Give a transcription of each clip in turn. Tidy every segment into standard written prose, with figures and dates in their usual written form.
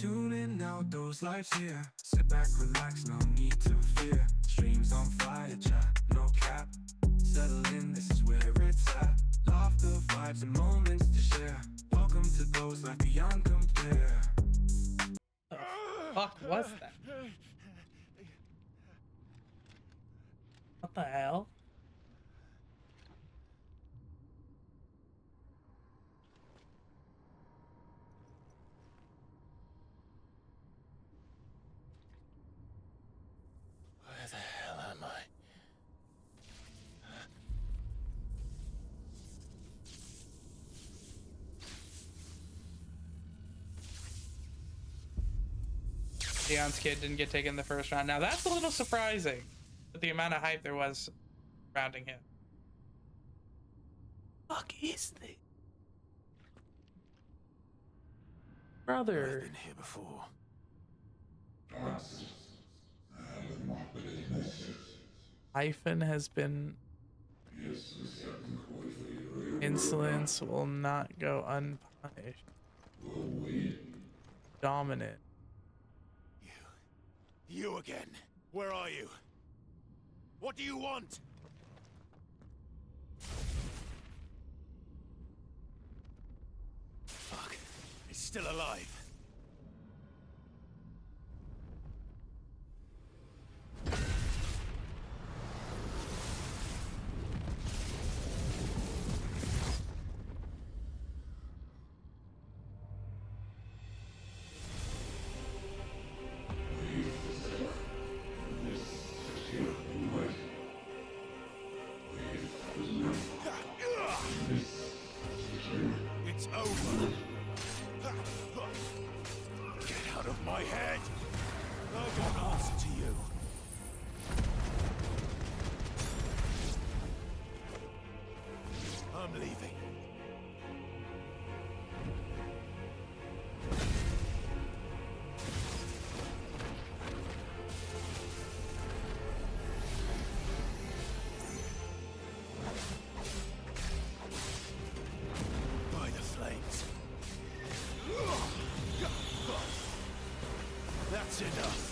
Tune in now, Doughslife's here. Sit back, relax, no need to fear. Streams on fire, chat, no cap. Settle in, this is where it's at. Laughter, vibes, and moments to share. Welcome to Doughslife beyond compare. The fuck was that? What the hell? Where the hell am I? Dion's kid didn't get taken the first round. Now that's a little surprising, with the amount of hype there was surrounding him. Fuck is this? Brother. I've been here before. Hyphen has been. Insolence will not go unpunished. Dominant. You again. Where are you? What do you want? Fuck. He's still alive. It's over. Get out of my head. I won't answer to you. I'm leaving. By the flames. That's enough.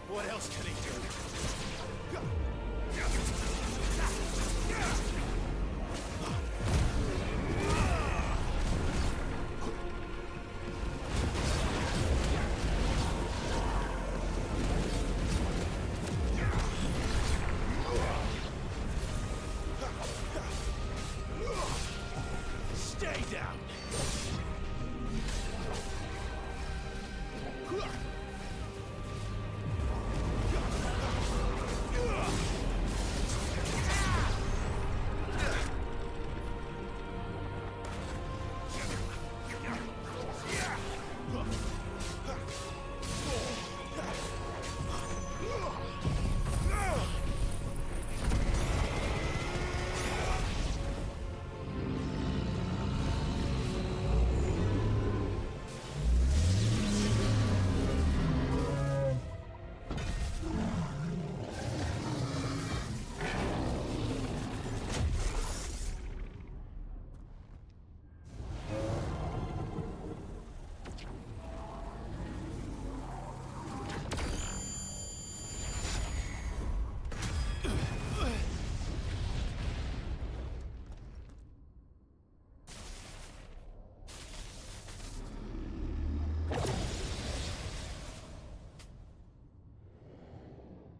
What else can he do? Stay down.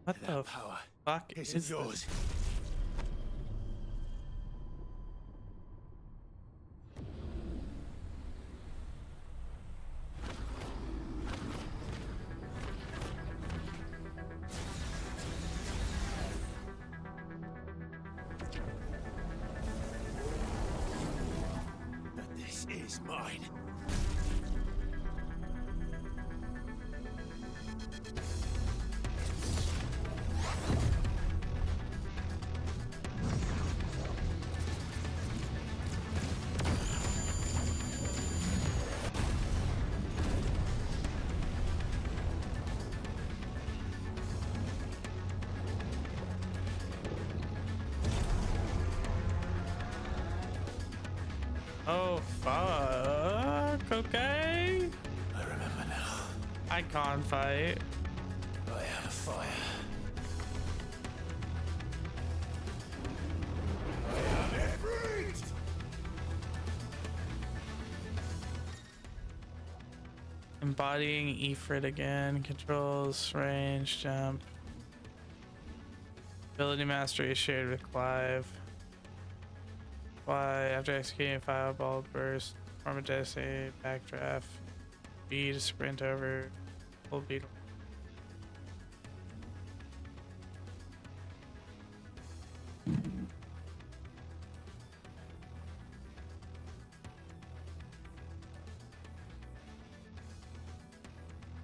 What the power fuck is is yours. this? is mine. Oh fuck. Okay. I remember now. Icon fight. I have a fire. I am it. Embodying Ifrit again. Controls, range, jump. Ability mastery is shared with Clive. Fly after executing fireball burst. Form a designated backdraft. B to sprint over. Full beetle.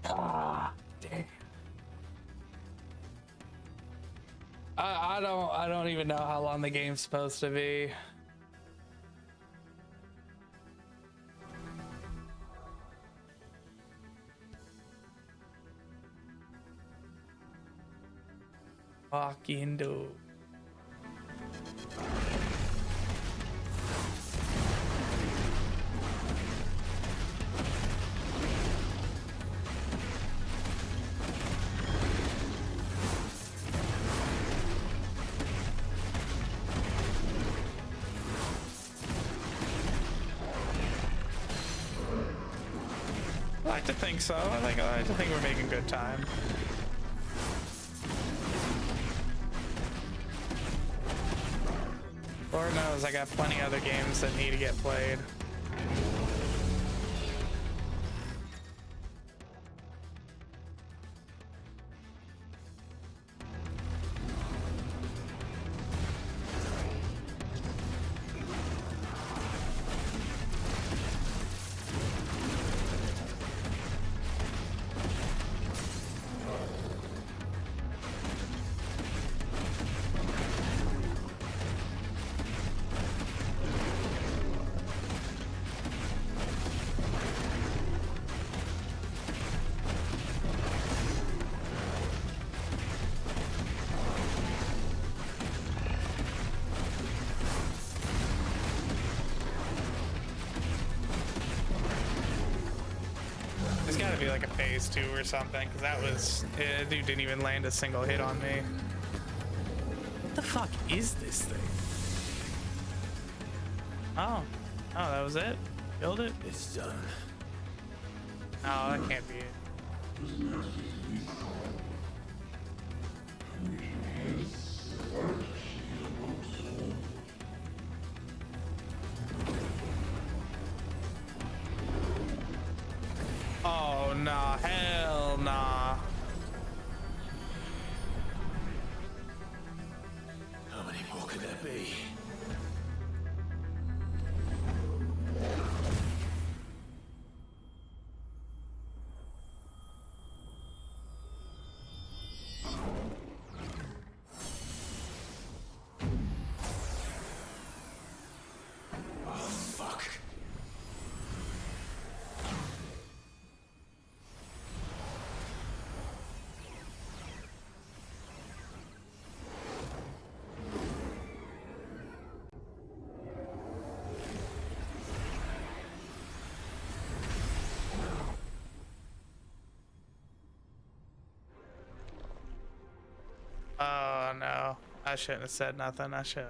Ah, damn. I don't even know how long the game's supposed to be. Fucking dude. I like to think so. I like to think we're making good time. Lord knows I got plenty other games that need to get played. There's gotta be like a phase 2 or something, because that was... dude didn't even land a single hit on me. What the fuck is this thing? Oh. Oh, that was it? Killed it? It's done. No, that can't be it. Oh, nah. Hell nah. How many more could there be? Oh, fuck. Oh, no. I shouldn't have said nothing. I should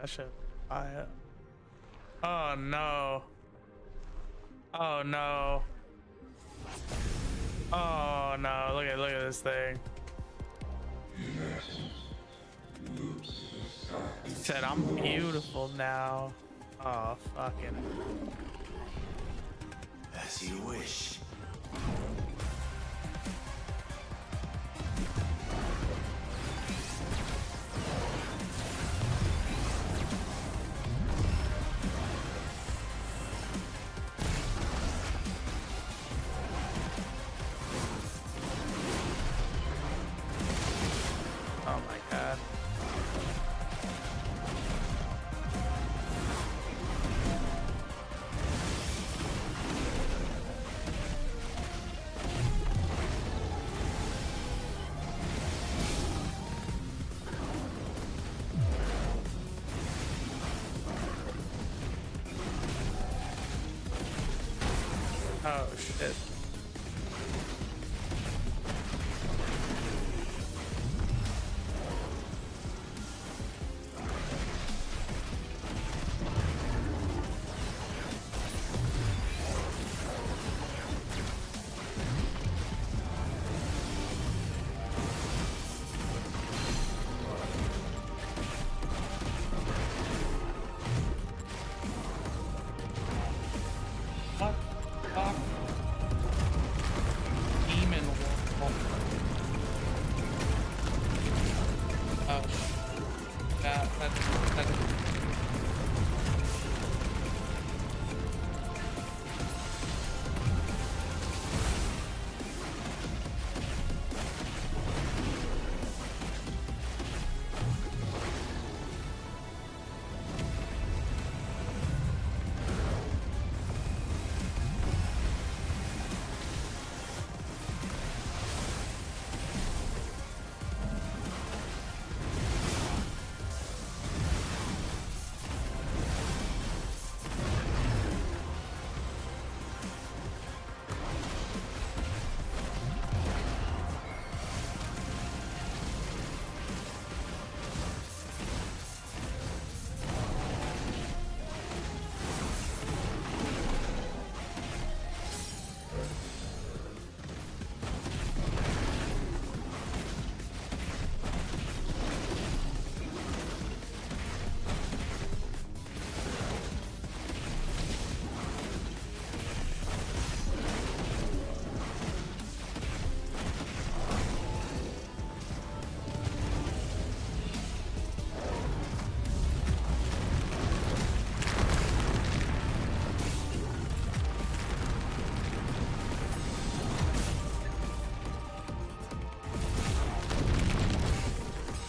buy it. Oh, no. Oh, no. Oh, no. Look at this thing. He said, I'm beautiful now. Oh, fucking. As you wish. Oh shit. What the fuck? Demon wolf. Oh. That.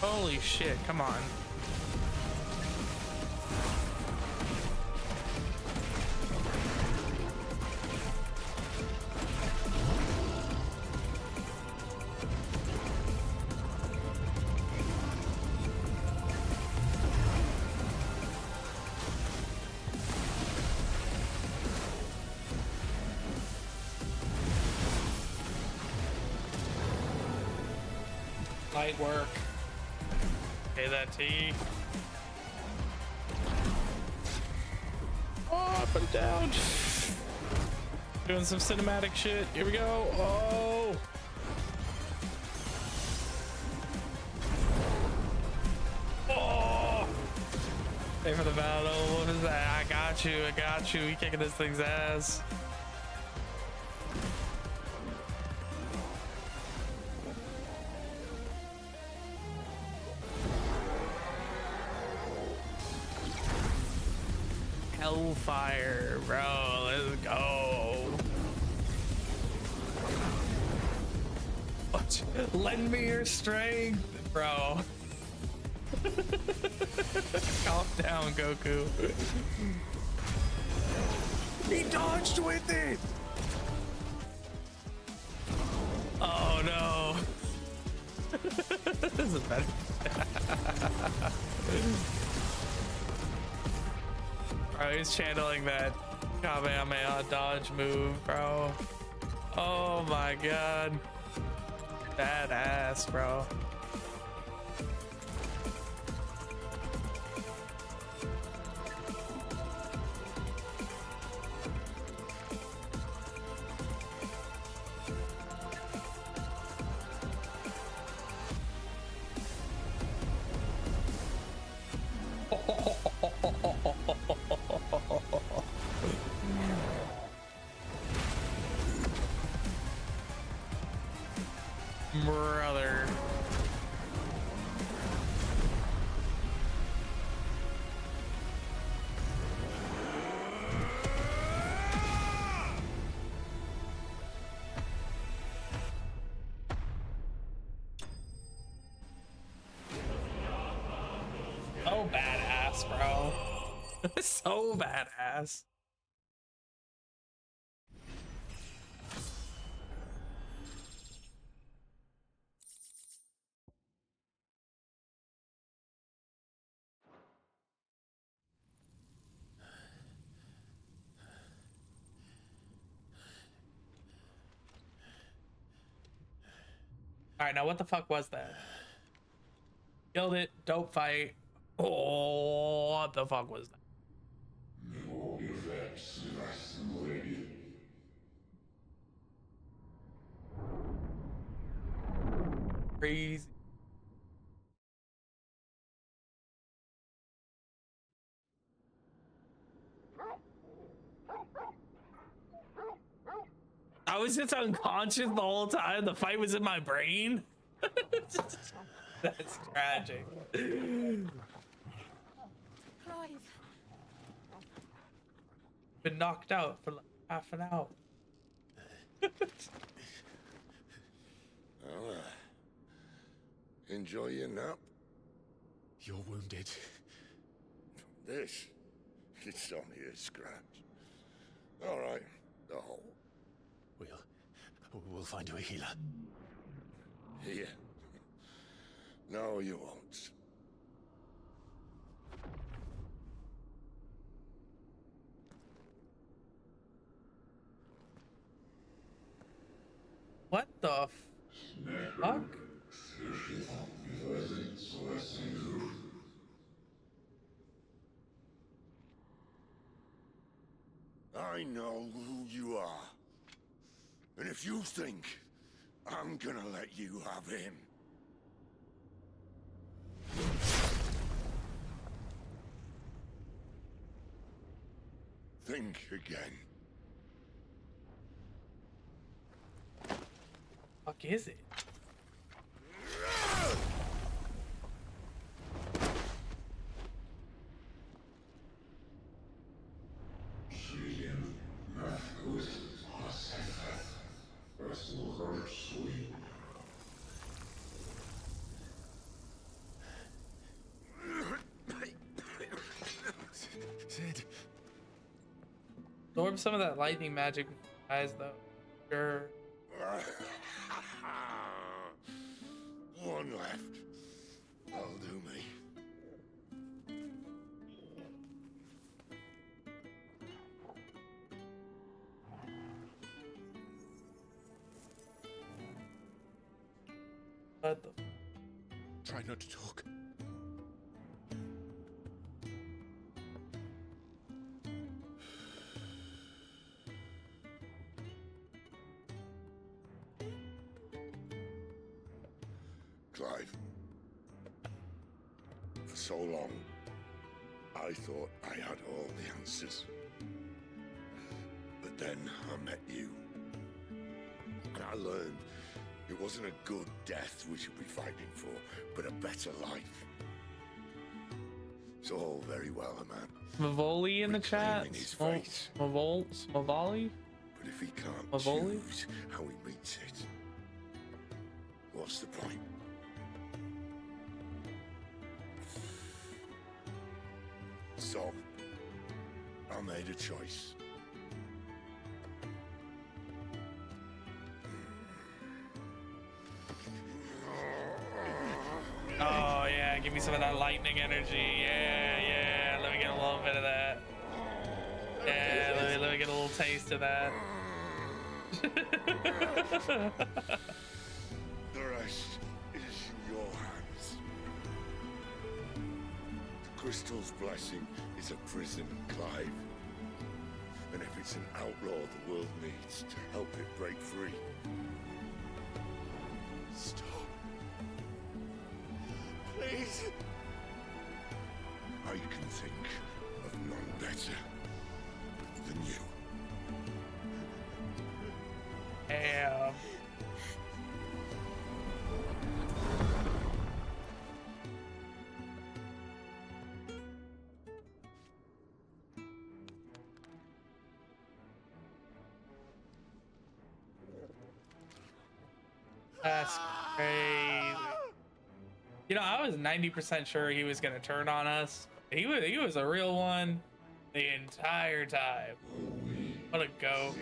Holy shit, come on. Light work. Okay, that T. Oh, put it down. Doing some cinematic shit. Here we go. Oh. Oh. Pay for the battle. What is that? I got you. I got you. We kicking this thing's ass. Hellfire, bro. Let's go. Lend me your strength, bro. Calm down, Goku. He dodged with it. Oh no. This is better. Bro, he's channeling that Kamehameha dodge move, bro. Oh my god. Badass, bro. Brother. So badass, bro. So badass. All right, now what the fuck was that? Killed it. Dope fight. Oh, what the fuck was that? Crazy. I was just unconscious the whole time. The fight was in my brain. That's tragic. Clive. Been knocked out for like half an hour. Well, enjoy your nap. You're wounded. This, it's only a scratch. All right, the hole. We'll find you a healer. Here. No, you won't. What the fuck? I know who you are. And if you think I'm gonna let you have him... think again. Fuck is it? Sid. Absorb some of that lightning magic with your eyes, though. Sure. One left. That'll do me. What the? Try not to talk. Clive. For so long, I thought I had all the answers. But then I met you. And I learned it wasn't a good death we should be fighting for, but a better life. It's all very well, a man. Mavoli in the chat? reclaiming his fate. Mavoli? But if he can't Mavoli? choose how he meets it, what's the point? So, I made a choice. Oh, yeah, give me some of that lightning energy. Yeah, let me get a little bit of that. Yeah, let me get a little taste of that. The rest is in your hands. The crystal's blessing is a prison, Clive. And if it's an outlaw the world needs to help it break free. Stop. Please. I can think of none better than you. Damn. That's crazy. You know, I was 90% sure he was gonna turn on us. He was a real one the entire time. What a go.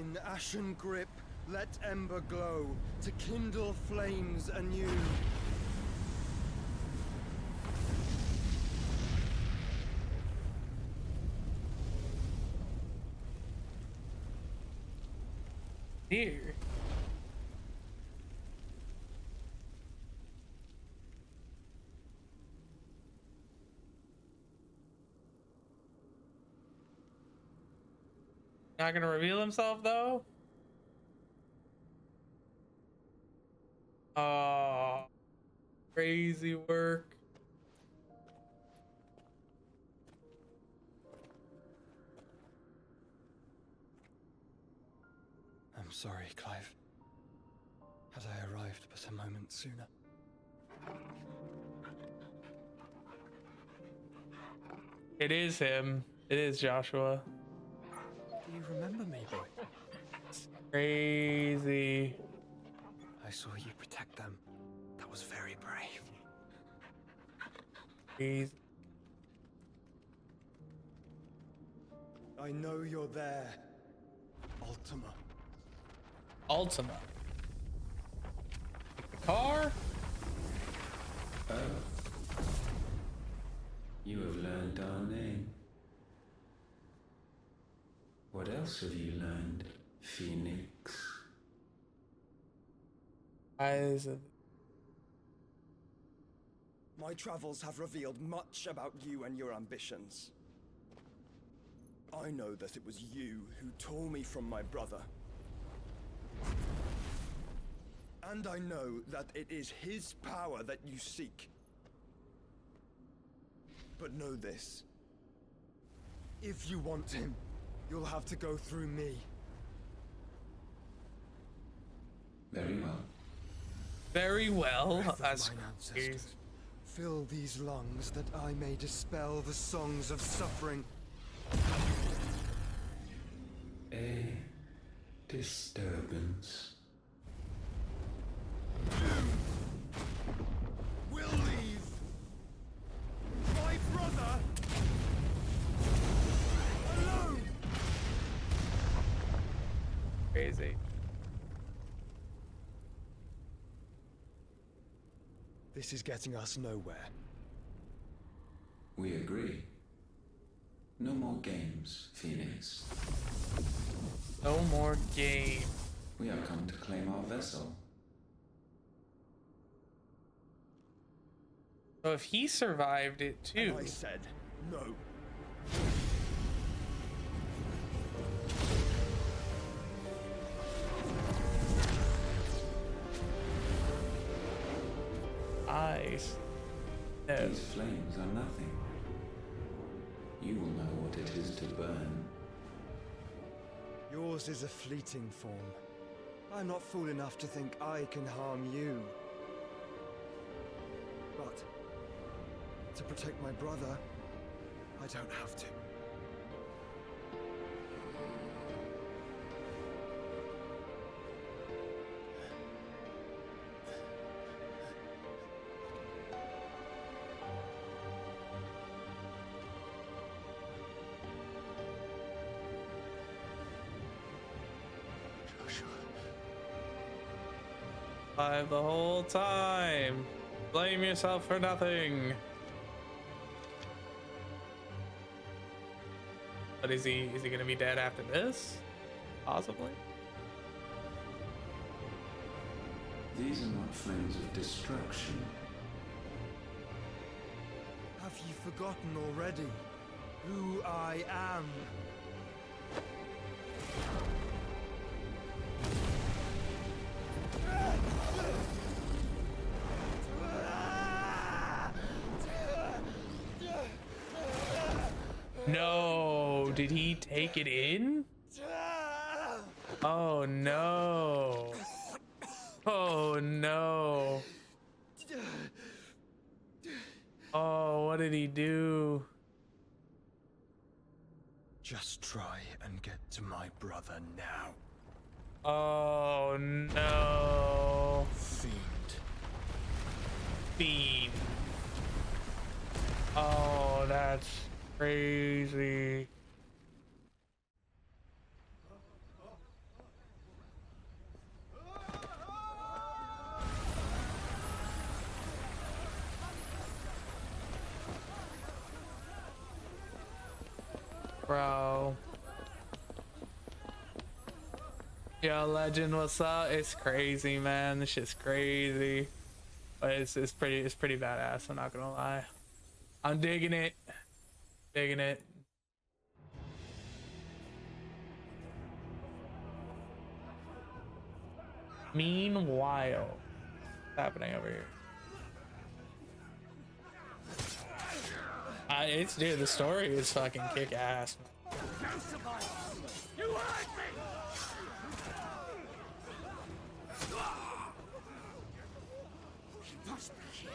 In ashen grip, let ember glow, to kindle flames anew. Here. Not gonna reveal himself though. Oh, crazy work. I'm sorry, Clive. Had I arrived but a moment sooner. It is him. It is Joshua. Do you remember me, boy? Crazy. I saw you protect them. That was very brave. Crazy. I know you're there, Ultima. Ultima. The car? You have learned our name. What else have you learned, Phoenix? Eyes of My travels have revealed much about you and your ambitions. I know that it was you who tore me from my brother. And I know that it is his power that you seek. But know this. If you want him, you'll have to go through me. Very well. very well. Breath of That's mine crazy. ancestors, fill these lungs that I may dispel the songs of suffering. A disturbance. We'll leave. My brother alone. Crazy. This is getting us nowhere. We agree. No more games, Phoenix. No more game. We have come to claim our vessel. So if he survived it too. And I said no. Eyes. No. These flames are nothing. You will know what it is to burn. Yours is a fleeting form. I'm not fool enough to think I can harm you. But to protect my brother, I don't have to. Alive the whole time. Blame yourself for nothing. But is he gonna be dead after this? Possibly. These are not flames of destruction. Have you forgotten already who I am? No, did he take it in? Oh no. Oh no. Oh, what did he do? Just try and get to my brother now. Oh no. Fiend. Fiend. Oh, that's crazy. Bro. Yo, Legend, what's up? It's crazy, man. This shit's crazy. But it's pretty badass, I'm not gonna lie. I'm digging it. Digging it. Meanwhile, what's happening over here? It's dude, the story is fucking kick ass. You hurt me! He must be here.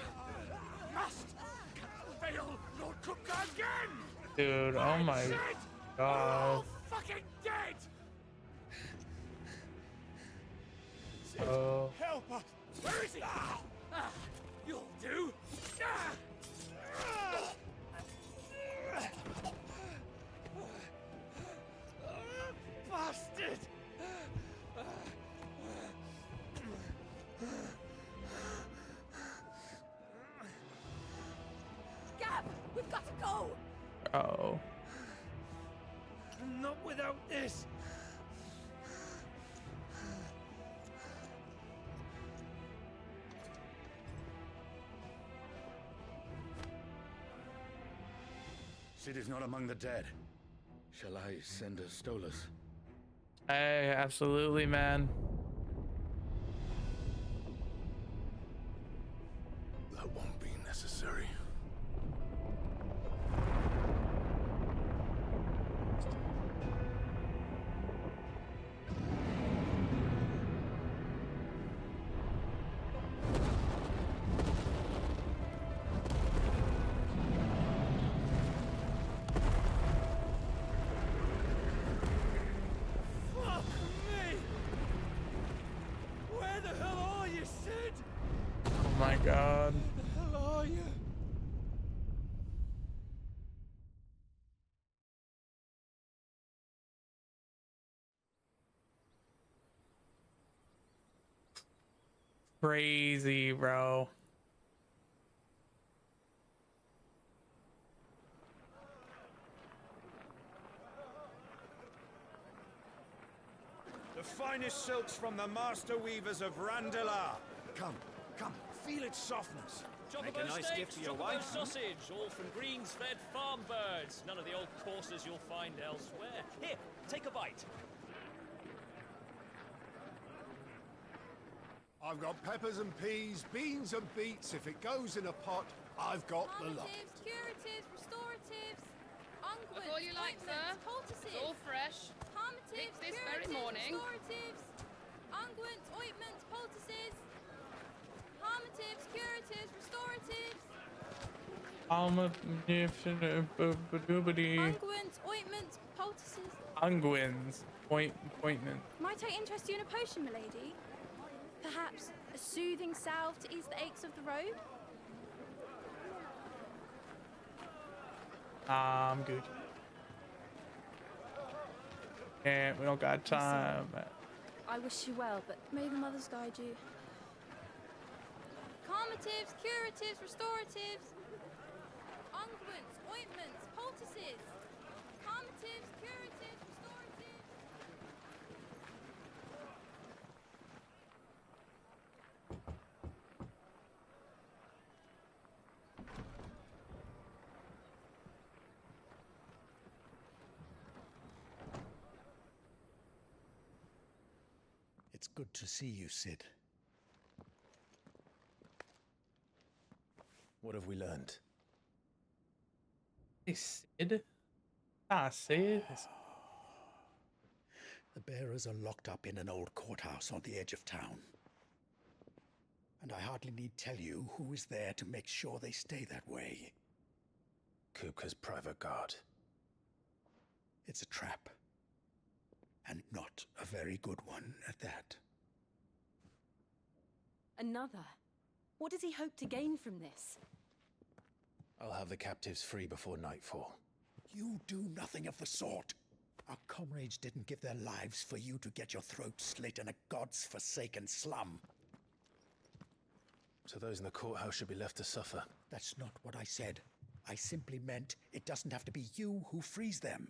Must! Can't fail Lord Cook again! Dude, oh my god. Fucking dead! Oh. Help us! Where is he? You'll do! Bastard! Gab, we've got to go! Oh. Not without this! Sid is not among the dead. Shall I send a Stolas? Hey, absolutely, man. That won't be necessary. Oh my god. Where the hell are you? Crazy, bro. The finest silks from the master weavers of Randalar. Come, come, feel its softness. Make a nice gift for your wife. Sausage, all from greens-fed farm birds. None of the old courses you'll find elsewhere. Here, take a bite. I've got peppers and peas, beans and beets. If it goes in a pot, I've got the lot. Palliatives, curatives, restoratives, unguents, Look all you like, sir. ointments, poultices. It's all fresh. Palliatives, Picked this curatives, very morning. restoratives, unguents, ointments, poultices. Palliatives, curatives, restoratives. Unguents, ointments, poultices. Unguents. Ointment. Might I interest you in a potion, milady? Perhaps a soothing salve to ease the aches of the road? I'm good. Yeah, we don't got time. I wish you well, but may the mothers guide you. Calmatives, curatives, restoratives. Unguents, ointments, poultices. Calmatives, curatives, restoratives. It's good to see you, Sid. What have we learned? Hey, Sid? Ah, Sid. The bearers are locked up in an old courthouse on the edge of town. And I hardly need tell you who is there to make sure they stay that way. Kupka's private guard. It's a trap. And not a very good one at that. Another? What does he hope to gain from this? I'll have the captives free before nightfall. You do nothing of the sort. Our comrades didn't give their lives for you to get your throat slit in a god's forsaken slum. So those in the courthouse should be left to suffer. That's not what I said. I simply meant it doesn't have to be you who frees them.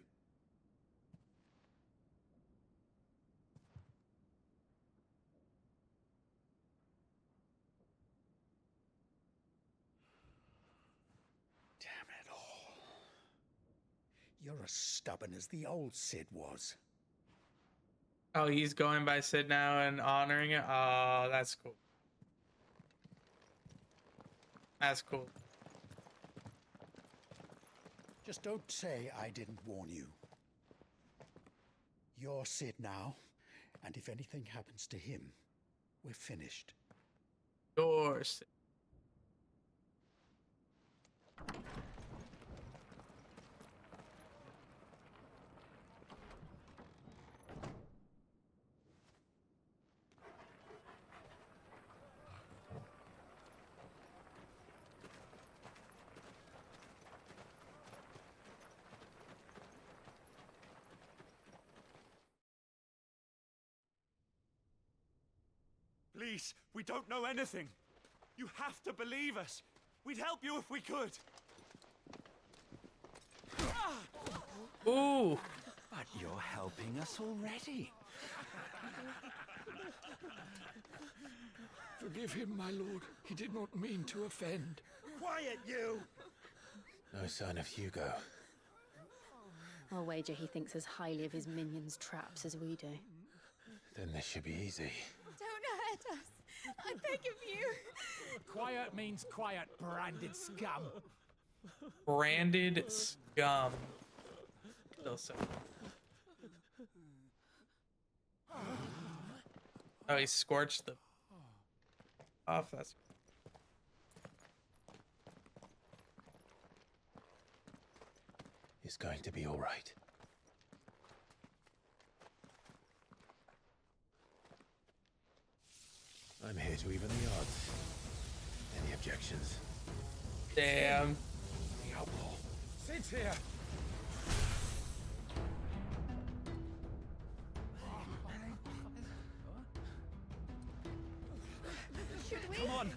You're as stubborn as the old Sid was. Oh, he's going by Sid now and honoring it. Oh, that's cool. That's cool. Just don't say I didn't warn you. You're Sid now, and if anything happens to him, we're finished. You're Sid. Please, we don't know anything. You have to believe us. We'd help you if we could. Ooh. But you're helping us already. Forgive him, my lord. He did not mean to offend. Quiet, you! No sign of Hugo. I'll wager he thinks as highly of his minions' traps as we do. Then this should be easy. Don't hurt us. I beg of you. Quiet means quiet, branded scum. Branded scum. Still so. Oh, he scorched the off. That's It's going to be all right. I'm here to even the odds. Any objections? damn. The outlaw. Sid's here. Should we? Come on!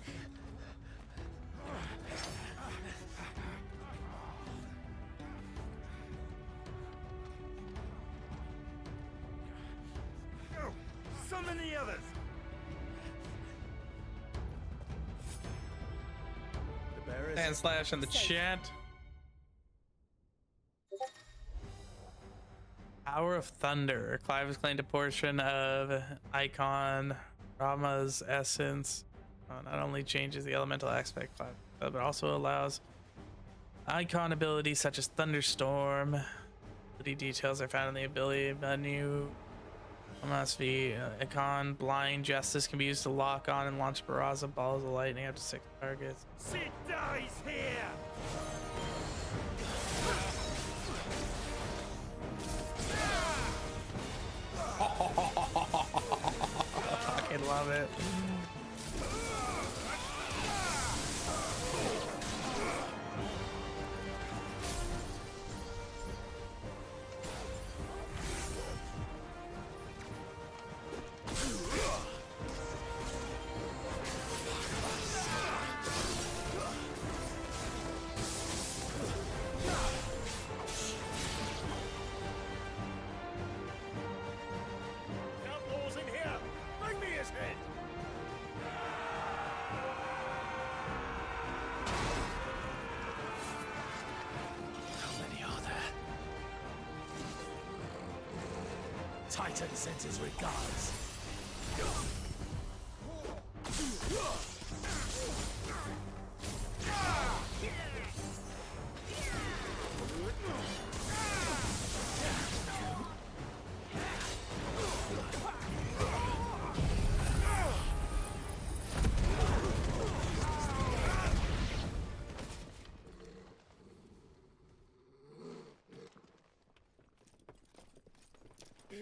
Go! Summon the others! The bearers... And slash in the chat. Hour of Thunder. Clive has claimed a portion of Eikon Rama's essence. Not only changes the elemental aspect, but also allows Eikon abilities such as Thunderstorm. Ability details are found in the ability menu. Must be Eikon Blind Justice can be used to lock on and launch barrage of balls of lightning up to 6 targets. Sid dies here! I fucking love it. Outlaws in here! Bring me his head! How many are there? Titan sends his regards.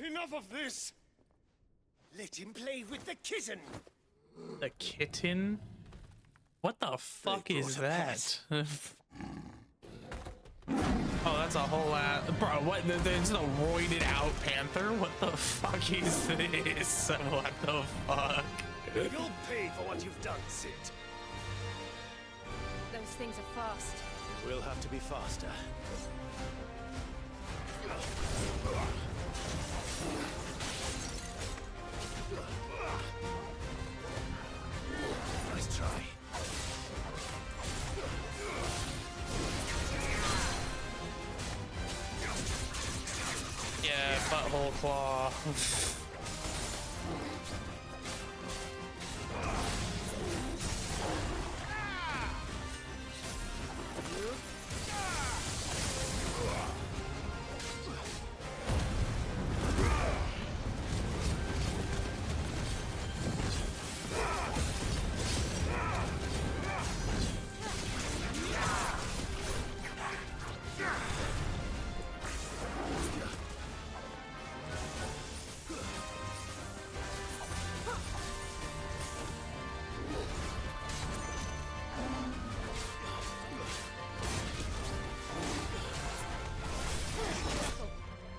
Enough of this! Let him play with the kitten! The kitten? What the fuck is that? Oh, that's a whole lot. Bro, what? There's no roided out panther? What the fuck is this? What the fuck? You'll pay for what you've done, Sid. Those things are fast. We'll have to be faster. Nice try. whole claw.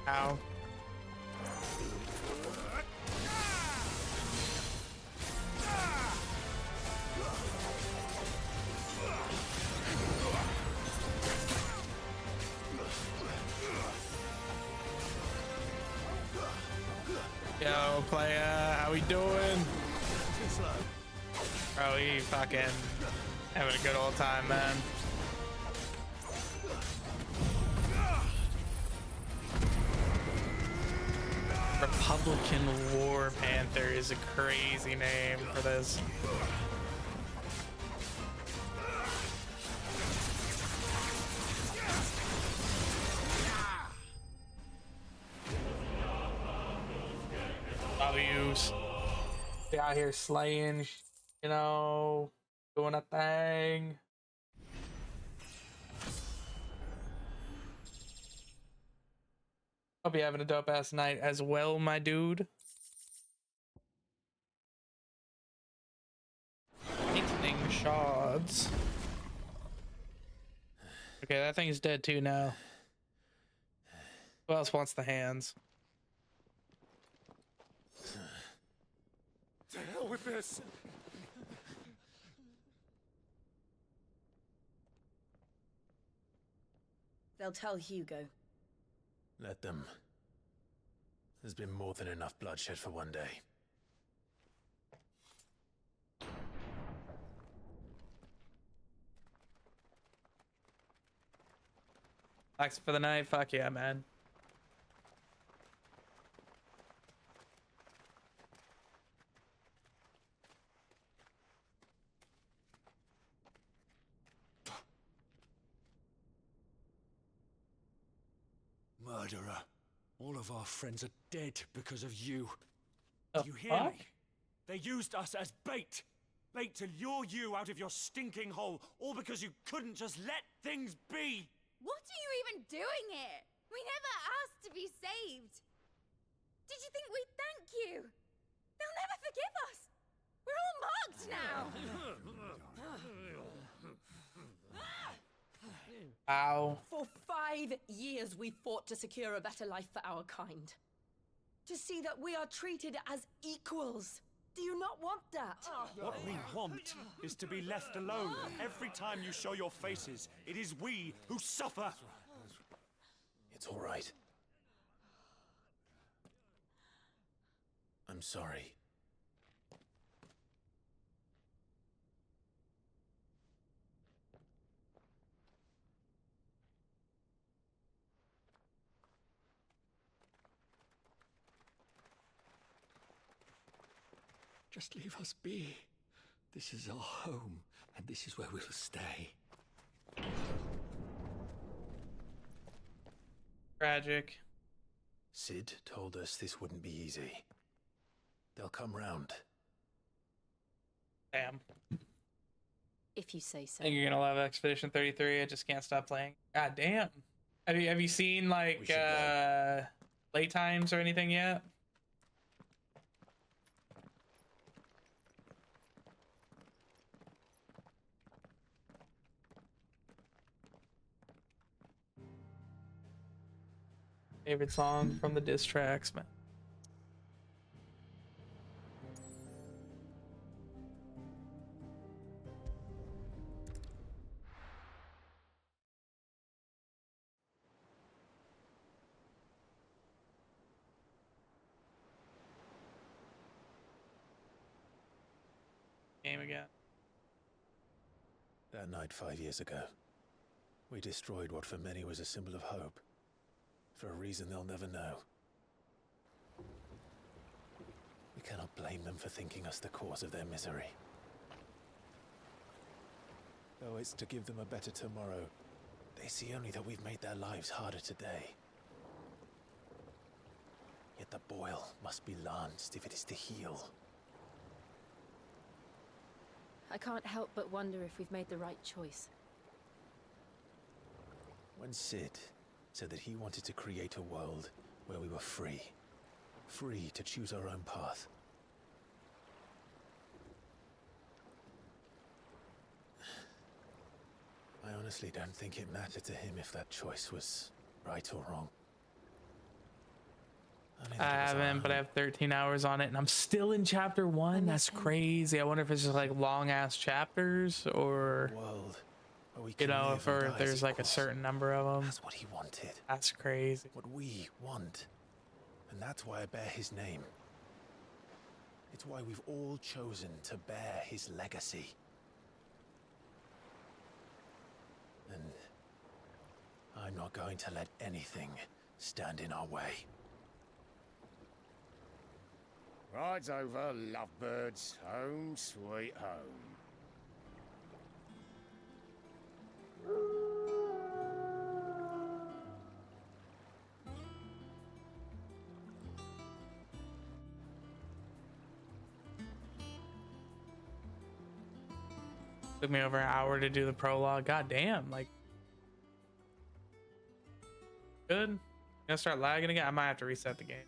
Ow. Yo, player, how we doing? Bro, we fucking having a good old time, man. Republican War Panther is a crazy name for this. W's. They out here slaying, you know, doing a thing. Hope you're having a dope ass night as well, my dude. Lightning shards. Okay, that thing's dead too now. Who else wants the hands? To hell with this! They'll tell Hugo. Let them. There's been more than enough bloodshed for one day. Thanks for the night. Fuck yeah, man. Murderer. All of our friends are dead because of you. The Do you hear fuck? me? They used us as bait. Bait to lure you out of your stinking hole, all because you couldn't just let things be. What are you even doing here? We never asked to be saved. Did you think we'd thank you? They'll never forgive us. We're all marked now. Ow. For 5 years we fought to secure a better life for our kind. To see that we are treated as equals. Do you not want that? What we want is to be left alone. Every time you show your faces, it is we who suffer. It's all right. I'm sorry. Just leave us be. This is our home, and this is where we'll stay. Tragic. Sid told us this wouldn't be easy. They'll come round. Damn. If you say so. I think you're gonna love Expedition 33. I just can't stop playing. God damn. Have you seen like late times or anything yet? Favorite song from the diss tracks, man. Game again. That night 5 years ago, we destroyed what for many was a symbol of hope. For a reason they'll never know. We cannot blame them for thinking us the cause of their misery. Though it's to give them a better tomorrow, they see only that we've made their lives harder today. Yet the boil must be lanced if it is to heal. I can't help but wonder if we've made the right choice. When Sid said that he wanted to create a world where we were free to choose our own path, I honestly don't think it mattered to him if that choice was right or wrong. I haven't, but I have 13 hours on it, and I'm still in chapter 1. That's crazy. I wonder if it's just like long ass chapters, or you know, if there's like a certain number of them. That's what he wanted. That's crazy. What we want, and that's why I bear his name. It's why we've all chosen to bear his legacy. And I'm not going to let anything stand in our way. Rides over, lovebirds. Home, sweet home. Took me over an hour to do the prologue. God damn, like, good. Gonna start lagging again. I might have to reset the game.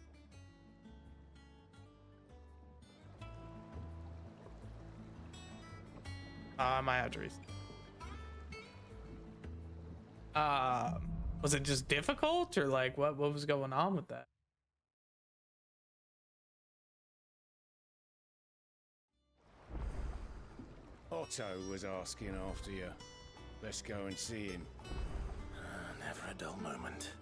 I might have to reset. Was it just difficult, or like what was going on with that? Otto was asking after you. Let's go and see him. Never a dull moment.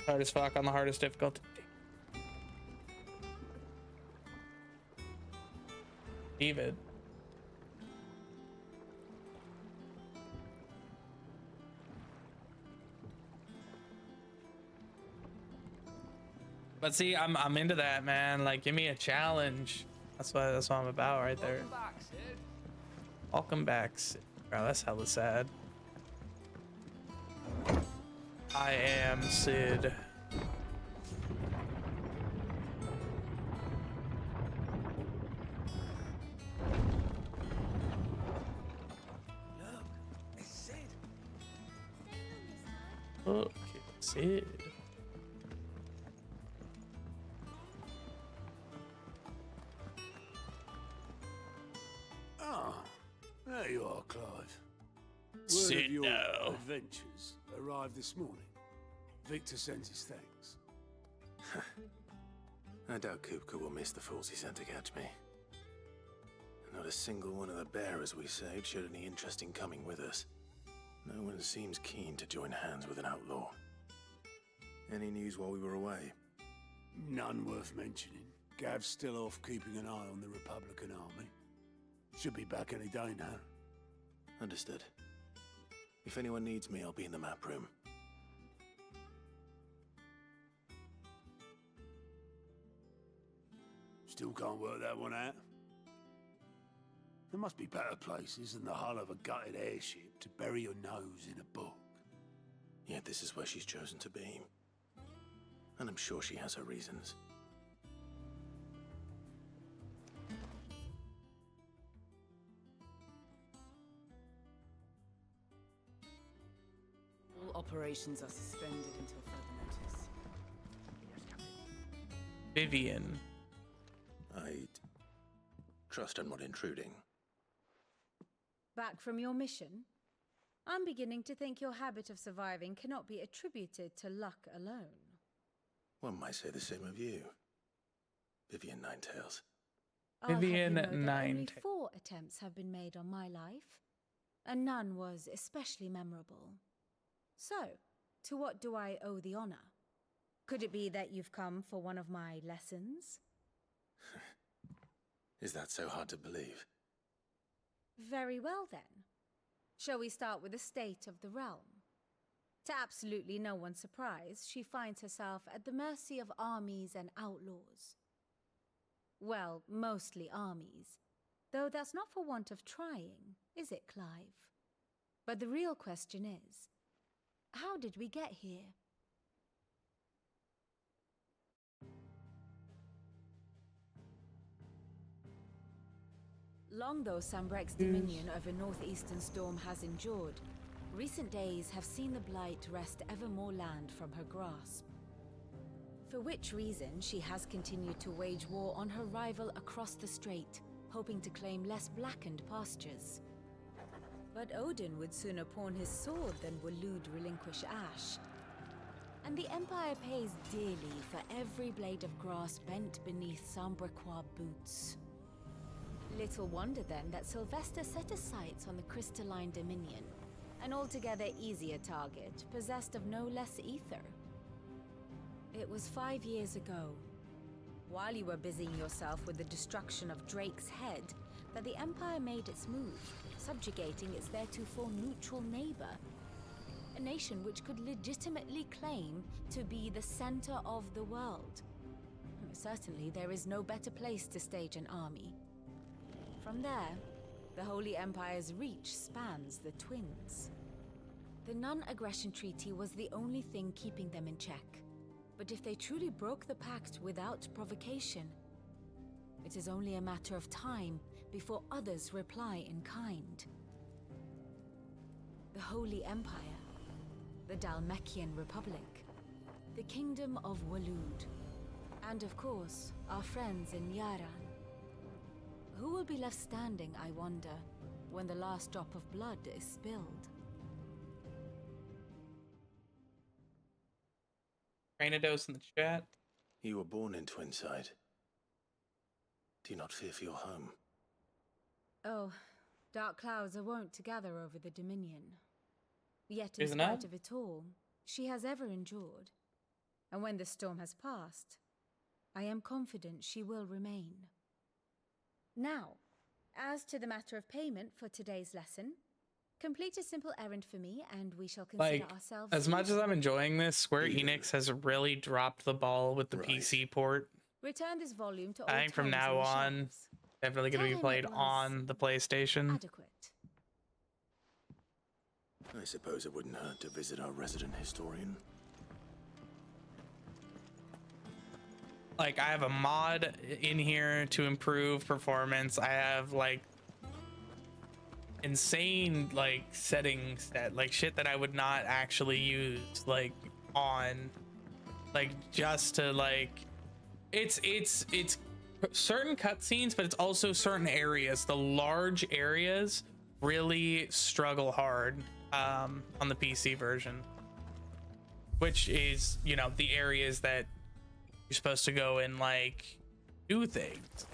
Hard as fuck on the hardest difficulty. David. But see, I'm into that, man. Like, give me a challenge. That's what I'm about right there. Welcome back, Sid. Welcome back, Sid. Bro, that's hella sad. I am Sid. Look, it's Sid. Look, it's Sid. Ah, there you are, Clive. Word Sit of your now. adventures arrived this morning. Victor sends his thanks. I doubt Kupka will miss the fools he sent to catch me. Not a single one of the bearers we saved showed any interest in coming with us. No one seems keen to join hands with an outlaw. Any news while we were away? None worth mentioning. Gav's still off keeping an eye on the Republican army. Should be back any day now. Understood. If anyone needs me, I'll be in the map room. Still can't work that one out. There must be better places than the hull of a gutted airship to bury your nose in a book. Yet this is where she's chosen to be. And I'm sure she has her reasons. All operations are suspended until further notice. Vivian. I'd trust I'm not intruding. Back from your mission? I'm beginning to think your habit of surviving cannot be attributed to luck alone. One might say the same of you, Vivian Ninetails. I'll have you Vivian know that only 9. 4 attempts have been made on my life, and none was especially memorable. So, to what do I owe the honor? Could it be that you've come for one of my lessons? Is that so hard to believe? Very well then. Shall we start with the state of the realm? To absolutely no one's surprise, she finds herself at the mercy of armies and outlaws. Well, mostly armies. Though that's not for want of trying, is it, Clive? But the real question is, how did we get here? Long though Sambrek's dominion over northeastern Storm has endured, recent days have seen the Blight wrest ever more land from her grasp. For which reason she has continued to wage war on her rival across the strait, hoping to claim less blackened pastures. But Odin would sooner pawn his sword than Waloed relinquish Ash. And the Empire pays dearly for every blade of grass bent beneath Sambrequois boots. Little wonder then that Sylvester set his sights on the Crystalline Dominion, an altogether easier target, possessed of no less ether. It was 5 years ago, while you were busying yourself with the destruction of Drake's head, that the Empire made its move, subjugating its theretofore neutral neighbor, a nation which could legitimately claim to be the center of the world. Certainly, there is no better place to stage an army. From there, the Holy Empire's reach spans the Twins. The non-aggression treaty was the only thing keeping them in check. But if they truly broke the pact without provocation, it is only a matter of time before others reply in kind. The Holy Empire, the Dhalmekian Republic, the Kingdom of Waloed, and of course, our friends in Yaran. Who will be left standing, I wonder, when the last drop of blood is spilled? Rainados in the chat. You were born in Twinside. Do you not fear for your home? Oh, dark clouds are wont to gather over the Dominion. Yet in Isn't spite it? of it all, she has ever endured. And when the storm has passed, I am confident she will remain. Now, as to the matter of payment for today's lesson, complete a simple errand for me and we shall consider Like, ourselves... as much as I'm enjoying this, Square Even- Enix has really dropped the ball with the Right. PC port. Return this volume to I old think from homes now the on, shelves. definitely going Tell to be him played it was on the PlayStation. Adequate. I suppose it wouldn't hurt to visit our resident historian. Like, I have a mod in here to improve performance. I have like insane like settings that like shit that I would not actually use like on like just to like it's certain cutscenes, but it's also certain areas. The large areas really struggle hard on the PC version, which is, you know, the areas that you're supposed to go and like do things.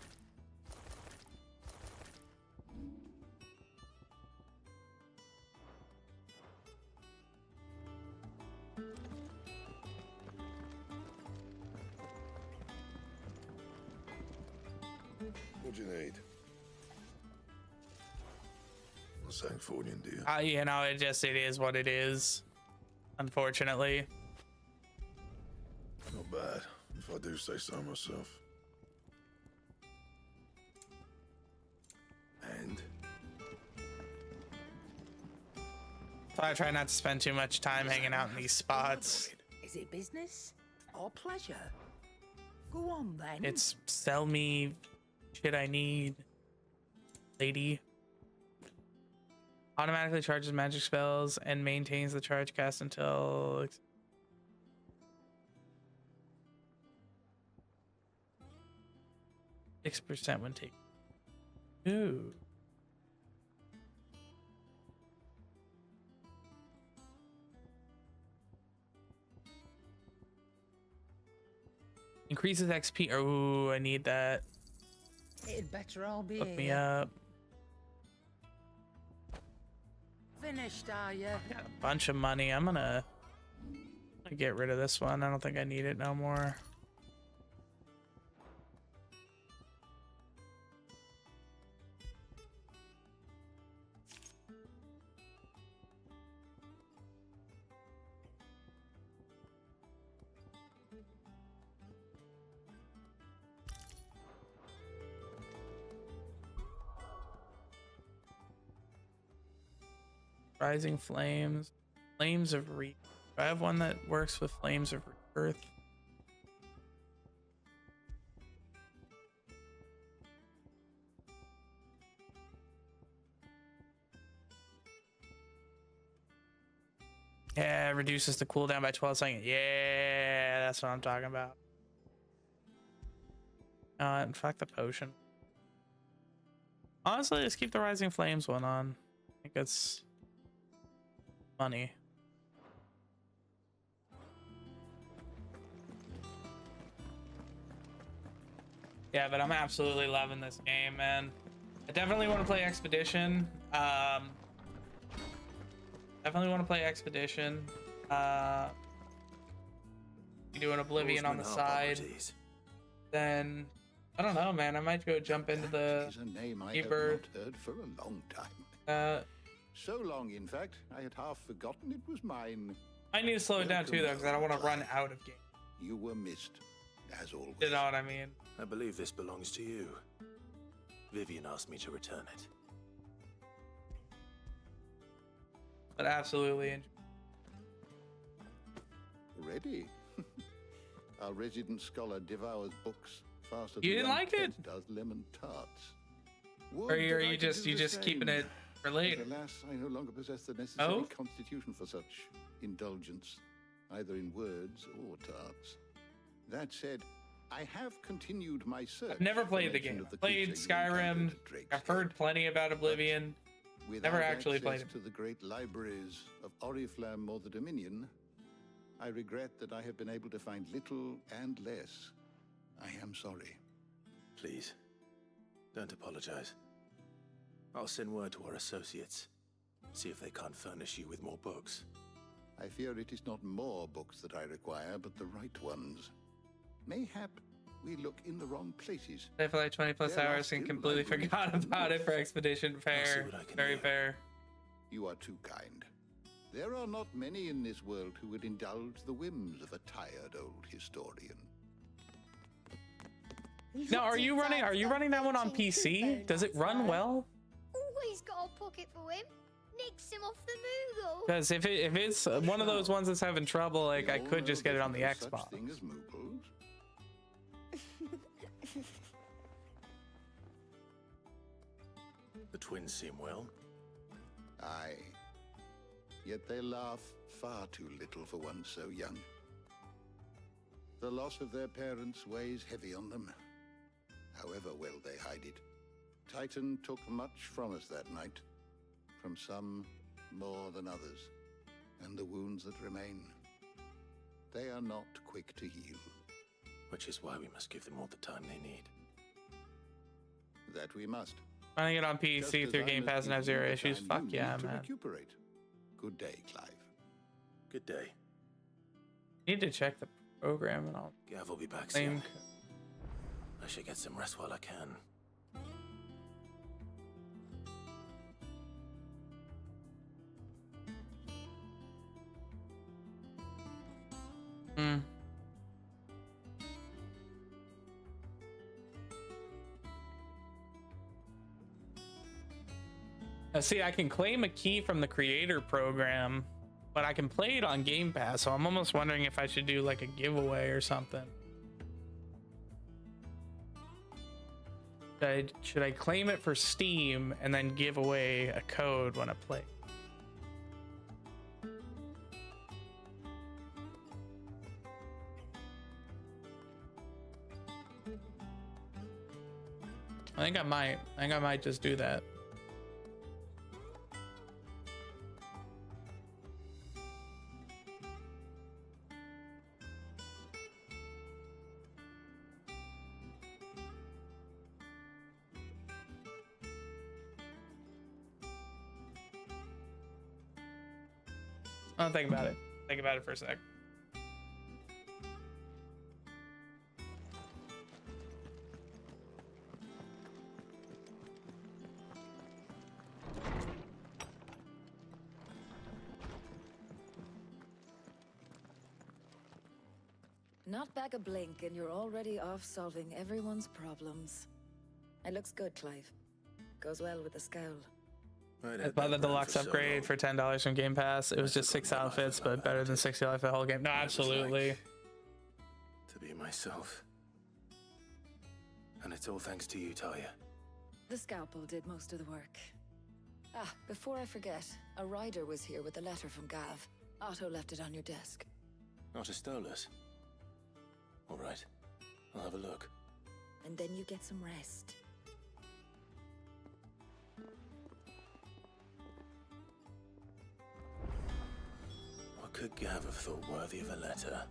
What do you need? Not saying fortune, do you? You know, it is what it is, unfortunately. Not bad, if I do say so myself. And? So I try not to spend too much time hanging out in these spots. Is it business or pleasure? Go on then. It's sell me shit I need, lady. Automatically charges magic spells and maintains the charge cast until 6% when taken. Ooh. Increases XP. Oh, I need that. It'd better all be Hook me here. up. Finished, are you? I got a bunch of money. I'm gonna get rid of this one. I don't think I need it no more. Rising Flames. Flames of Rebirth. Do I have one that works with Flames of Rebirth? Yeah, it reduces the cooldown by 12 seconds. Yeah, that's what I'm talking about. In fact, the potion. Honestly, let's keep the Rising Flames one on. I think it's money. Yeah, but I'm absolutely loving this game, man. I definitely want to play Expedition. Definitely want to play Expedition. You do an Oblivion on the side. Then I don't know, man. I might go jump into the Is a name I Rebirth. have not heard for a long time. So long, in fact, I had half forgotten it was mine. I need to slow it down too, though, because I don't want to run out of game. You were missed, as always. You know what I mean? I believe this belongs to you. Vivian asked me to return it. But absolutely. Ready? Our resident scholar devours books faster You than didn't like it? does lemon tarts. Or are you just keeping it for later? But alas, I no longer possess the necessary Oh? constitution for such indulgence, either in words or tarts. That said, I have continued my search. I've never for played the mention game. of the Played creature you Skyrim. encountered at Drake's I've heard plenty about Oblivion. Without Never actually played access it. to the great libraries of Oriflamme or the Dominion, I regret that I have been able to find little and less. I am sorry. Please, don't apologize. I'll send word to our associates. See if they can't furnish you with more books. I fear it is not more books that I require, but the right ones. Mayhap we look in the wrong places. Played for like 20 plus There are hours and still completely libraries forgot about it for Expedition. Fair. Very fair. You are too kind. There are not many in this world who would indulge the whims of a tired old historian. Now, are you running that one on PC? Does it run well? Always got a pocket for him. Nicks him off the Moogle. Because if it's one of those ones that's having trouble, like I could just get it on the There's no Xbox. such thing as Moogles. The twins seem well. Aye. Yet they laugh far too little for one so young. The loss of their parents weighs heavy on them, however well they hide it. Titan took much from us that night, from some more than others, and the wounds that remain, they are not quick to heal. Which is why we must give them all the time they need. That we must. Running it on Just PC as through I Game must Pass and give have zero you the issues. time Fuck you yeah, need to man. recuperate. Good day, Clive. Good day. Need to check the program and all. Gav will be back Same. soon. I should get some rest while I can. Hmm. See, I can claim a key from the creator program, but I can play it on Game Pass, so I'm almost wondering if I should do like a giveaway or something. Should I claim it for Steam and then give away a code when I play? I think I might just do that. I'll think about it. Think about it for a sec. Not back a blink and you're already off solving everyone's problems. It looks good, Clive. Goes well with the scowl. I bought the deluxe upgrade for $10 from Game Pass. It was just 6 outfits, but better than 60 life the whole game. No, absolutely. To be myself. And it's all thanks to you, Talia. The scalpel did most of the work. Ah, before I forget, a rider was here with a letter from Gav. Otto left it on your desk. Otto stole us. All right, I'll have a look. And then you get some rest. What could Gav have thought worthy of a letter?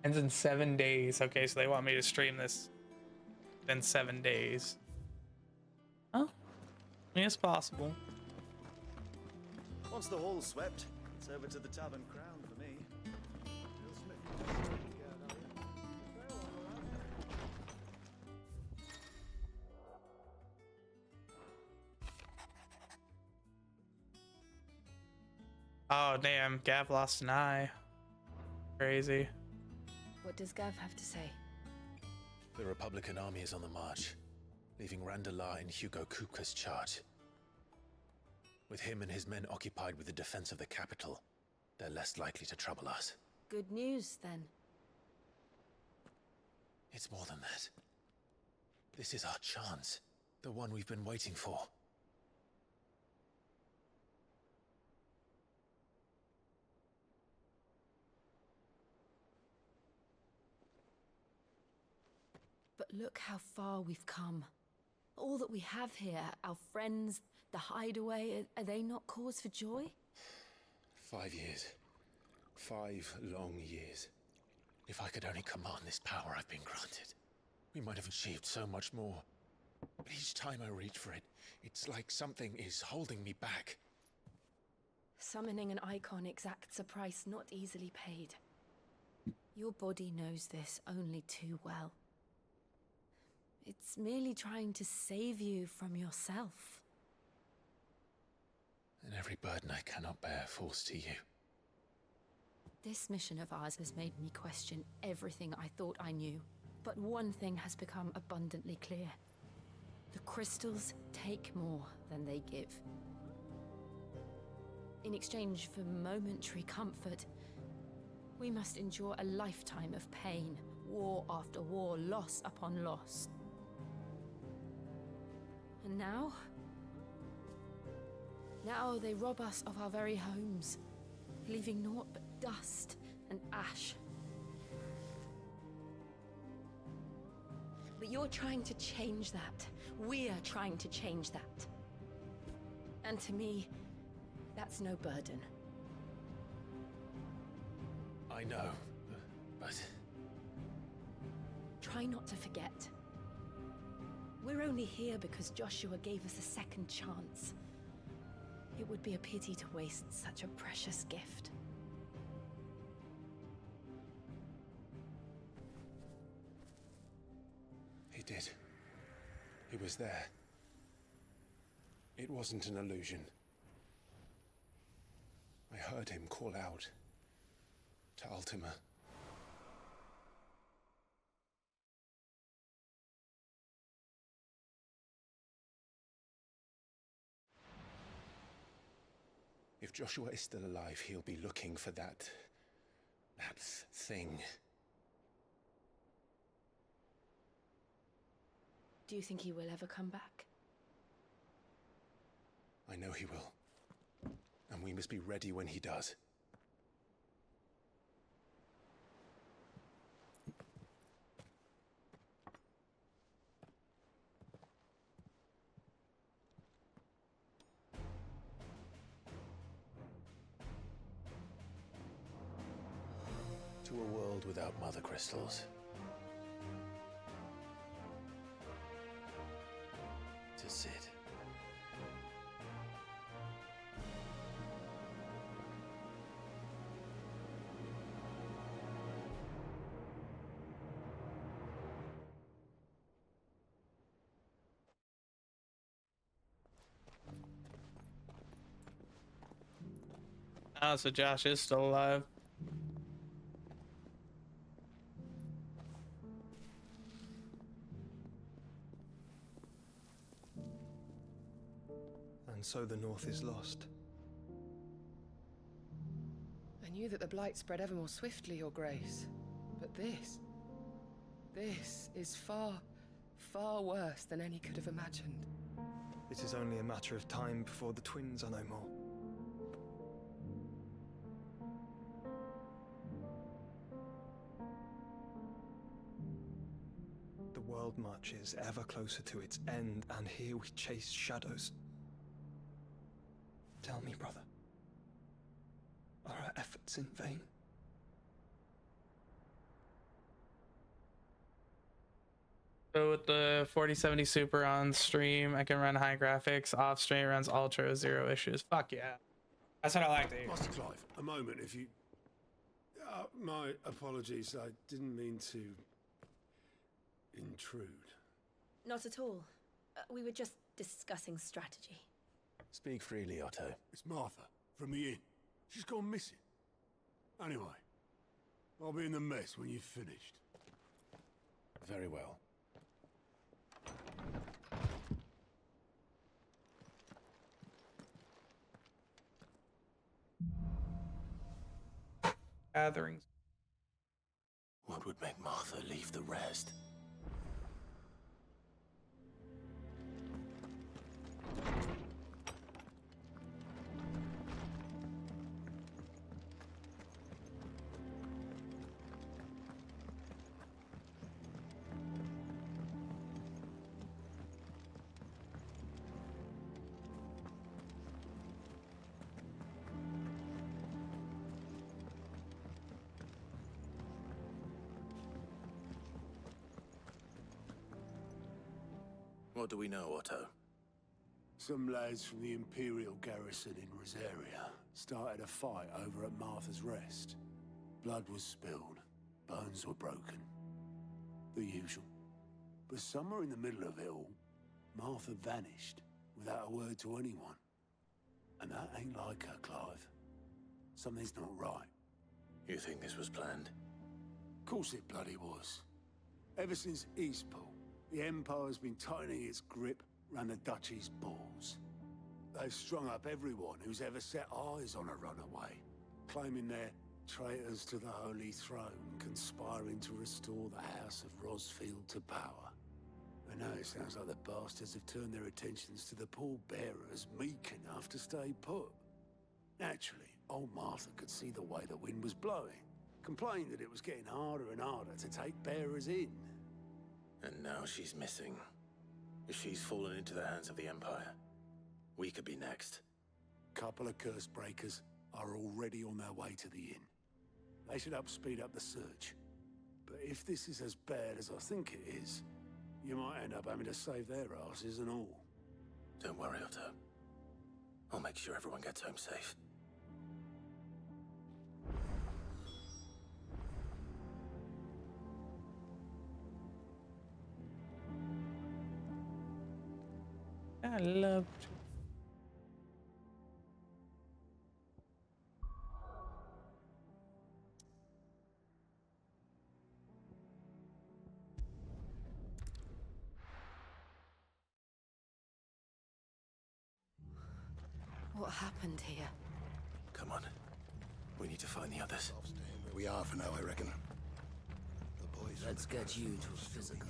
Ends in 7 days. Okay, so they want me to stream this in 7 days. Oh, I mean, it's possible. Once the hall's swept, it's over to the Tavern Crown for me. Oh, damn. Gav lost an eye. Crazy. What does Gav have to say? The Republican army is on the march, leaving Randalar in Hugo Kupka's charge. With him and his men occupied with the defense of the capital, they're less likely to trouble us. Good news, then. It's more than that. This is our chance, the one we've been waiting for. But look how far we've come. All that we have here, our friends, the hideaway, are they not cause for joy? 5 years. 5 long years. If I could only command this power I've been granted, we might have achieved so much more. But each time I reach for it, it's like something is holding me back. Summoning an Eikon exacts a price not easily paid. Your body knows this only too well. It's merely trying to save you from yourself. And every burden I cannot bear falls to you. This mission of ours has made me question everything I thought I knew. But one thing has become abundantly clear. The crystals take more than they give. In exchange for momentary comfort, we must endure a lifetime of pain, war after war, loss upon loss. And now they rob us of our very homes, leaving naught but dust and ash. But you're trying to change that. We're trying to change that. And to me, that's no burden. I know, but... Try not to forget. We're only here because Joshua gave us a second chance. It would be a pity to waste such a precious gift. He did. He was there. It wasn't an illusion. I heard him call out to Ultima. If Joshua is still alive, he'll be looking for that thing. Do you think he will ever come back? I know he will. And we must be ready when he does. To a world without mother crystals. To Sid. Oh, so Josh is still alive. And so the North is lost. I knew that the Blight spread ever more swiftly, Your Grace. But this is far, far worse than any could have imagined. It is only a matter of time before the twins are no more. The world marches ever closer to its end, and here we chase shadows. Tell me, brother, are our efforts in vain? So with the 4070 Super on stream, I can run high graphics. Off stream, it runs ultra, 0 issues. Fuck yeah. That's what I like to hear. Master Clive, a moment, if you... my apologies, I didn't mean to... intrude. Not at all. We were just discussing strategy. Speak freely, Otto. It's Martha, from the inn. She's gone missing. Anyway, I'll be in the mess when you've finished. Very well. Gatherings. What would make Martha leave the rest? What do we know, Otto? Some lads from the Imperial garrison in Rosaria started a fight over at Martha's Rest. Blood was spilled, bones were broken. The usual. But somewhere in the middle of it all, Martha vanished without a word to anyone. And that ain't like her, Clive. Something's not right. You think this was planned? Of course it bloody was. Ever since Eastpool, the Empire's been tightening its grip round the Duchy's balls. They've strung up everyone who's ever set eyes on a runaway, claiming they're traitors to the Holy Throne, conspiring to restore the House of Rosfield to power. And now it sounds like the bastards have turned their attentions to the pallbearers meek enough to stay put. Naturally, old Martha could see the way the wind was blowing, complained that it was getting harder and harder to take bearers in. And now she's missing. If she's fallen into the hands of the Empire, we could be next. Couple of curse breakers are already on their way to the inn. They should help speed up the search. But if this is as bad as I think it is, you might end up having to save their asses and all. Don't worry, Otto. I'll make sure everyone gets home safe. I love to. What happened here? Come on. We need to find the others. I'll stay where we are for now, I reckon. The boys. Let's get you to a physical.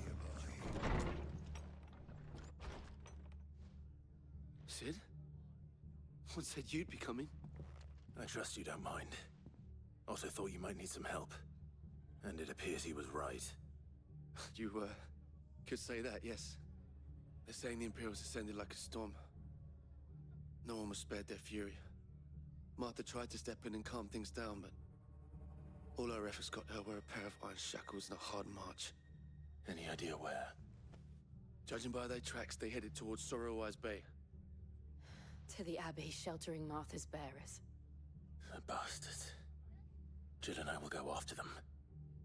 Sid? Someone said you'd be coming. I trust you don't mind. Also thought you might need some help. And it appears he was right. You, could say that, yes. They're saying the Imperials ascended like a storm. No one was spared their fury. Martha tried to step in and calm things down, but all her efforts got her were a pair of iron shackles and a hard march. Any idea where? Judging by their tracks, they headed towards Sorrowwise Bay. To the Abbey sheltering Martha's bearers. The bastards. Jill and I will go after them.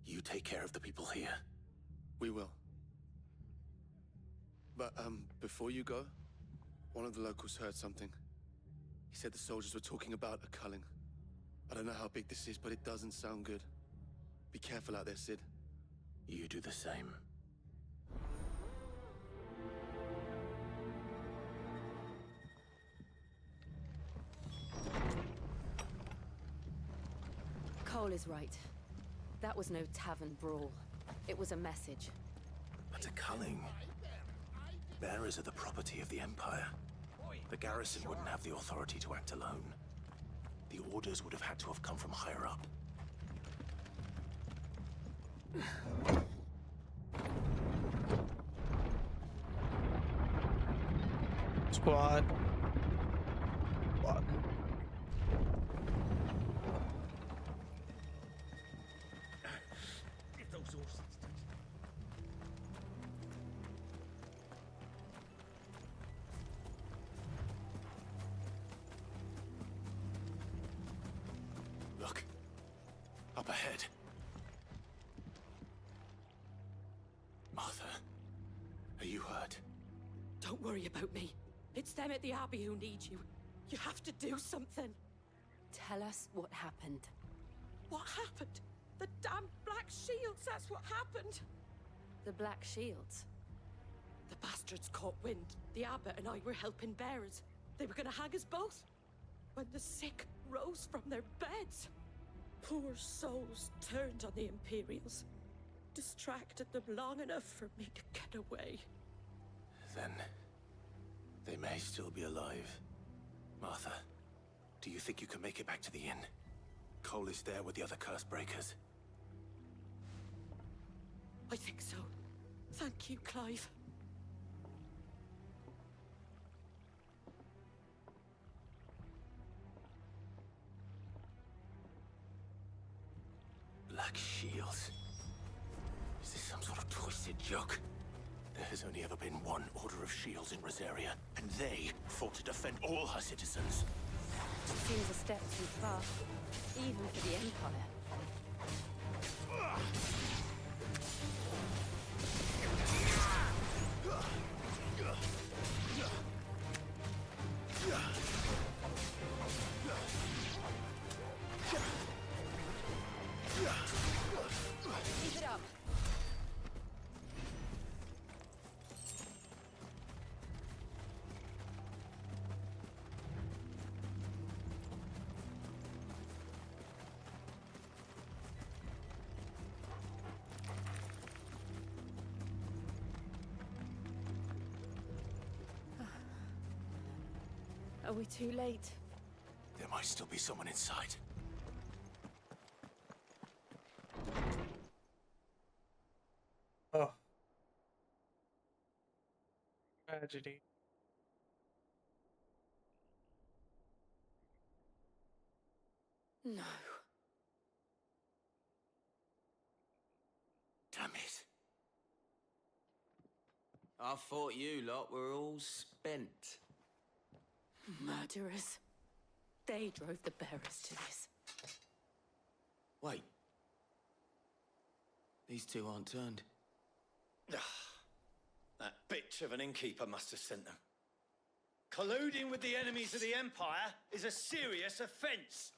You take care of the people here. We will. But, before you go, one of the locals heard something. He said the soldiers were talking about a culling. I don't know how big this is, but it doesn't sound good. Be careful out there, Sid. You do the same. Cole is right. That was no tavern brawl. It was a message. But a culling. Bearers are the property of the Empire. The garrison wouldn't have the authority to act alone. The orders would have had to have come from higher up. Squad. Get those horses. Look. Up ahead. Martha, are you hurt? Don't worry about me. It's them at the Abbey who need you. You have to do something. Tell us what happened. What happened? The damn Black Shields, that's what happened. The Black Shields? The bastards caught wind. The abbot and I were helping bearers. They were gonna hang us both. When the sick rose from their beds, poor souls turned on the Imperials. Distracted them long enough for me to get away. Then they may still be alive. Martha, do you think you can make it back to the inn? Cole is there with the other curse breakers. I think so. Thank you, Clive. Black Shields? Is this some sort of twisted joke? There has only ever been one Order of Shields in Rosaria, and they fought to defend all her citizens. Seems a step too far, even for the Empire. Keep it up. Are we too late? There might still be someone inside. Oh. Tragedy. No. Damn it. I thought you lot were all spent. Murderers. They drove the bearers to this. Wait. These two aren't turned. That bitch of an innkeeper must have sent them. Colluding with the enemies of the Empire is a serious offense.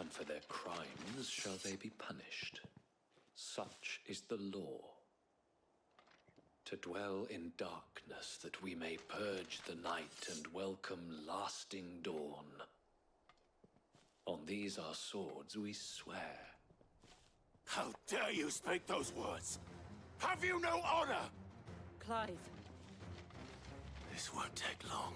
And for their crimes shall they be punished. Such is the law. To dwell in darkness that we may purge the night and welcome lasting dawn. On these our swords we swear. How dare you speak those words? Have you no honor? Clive. This won't take long.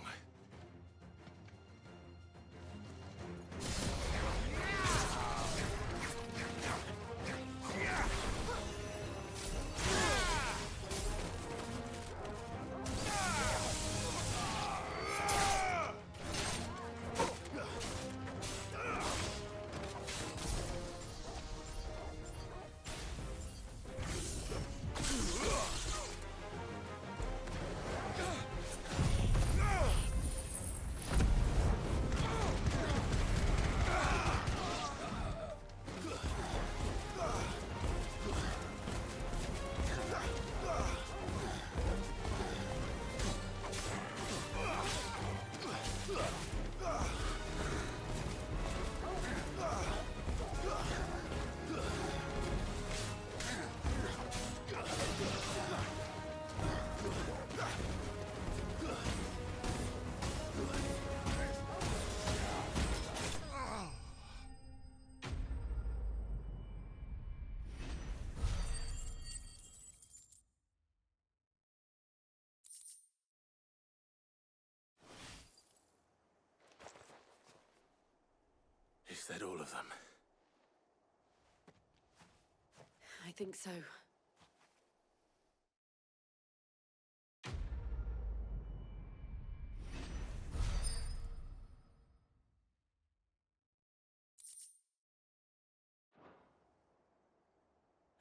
Is that all of them? I think so.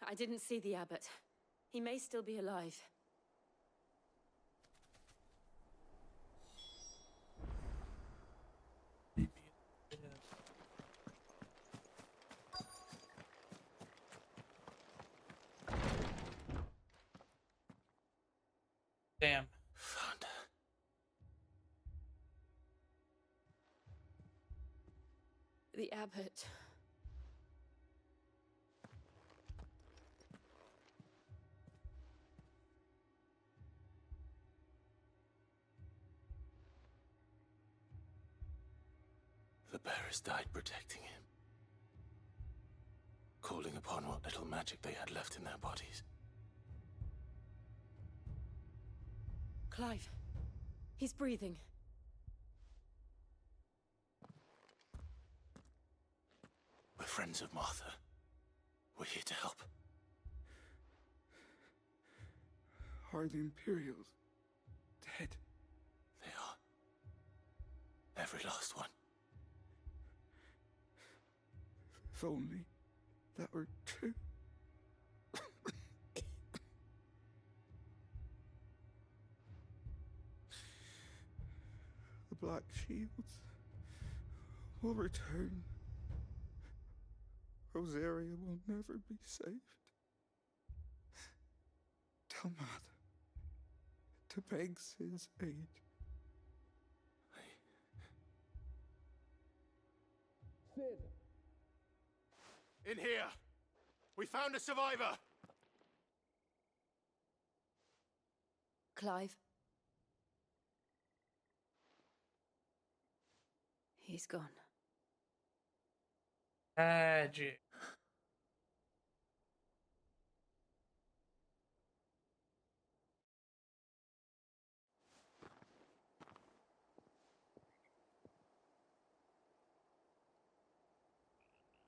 I didn't see the abbot. He may still be alive. Damn. Found her. The abbot. The bearers died protecting him. Calling upon what little magic they had left in their bodies. Clive. He's breathing. We're friends of Martha. We're here to help. Are the Imperials dead? They are. Every last one. If only that were true. The Black Shields will return. Rosaria will never be saved. Tell Mother to beg his aid. Sid! In here! We found a survivor! Clive. He's gone. Tragic.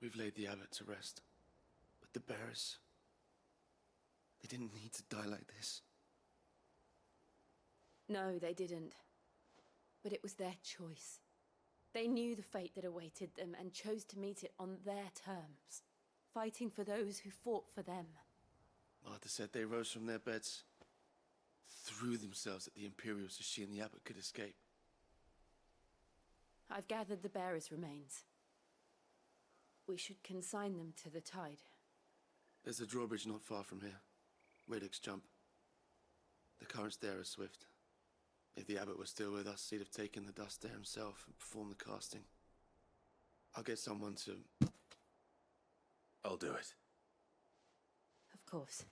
We've laid the abbot to rest. But the bearers... they didn't need to die like this. No, they didn't. But it was their choice. They knew the fate that awaited them and chose to meet it on their terms, fighting for those who fought for them. Martha said they rose from their beds, threw themselves at the Imperials so she and the abbot could escape. I've gathered the bearers' remains. We should consign them to the tide. There's a drawbridge not far from here. Radix jump. The currents there are swift. If the abbot was still with us, he'd have taken the dust there himself and performed the casting. I'll get someone to... I'll do it. Of course.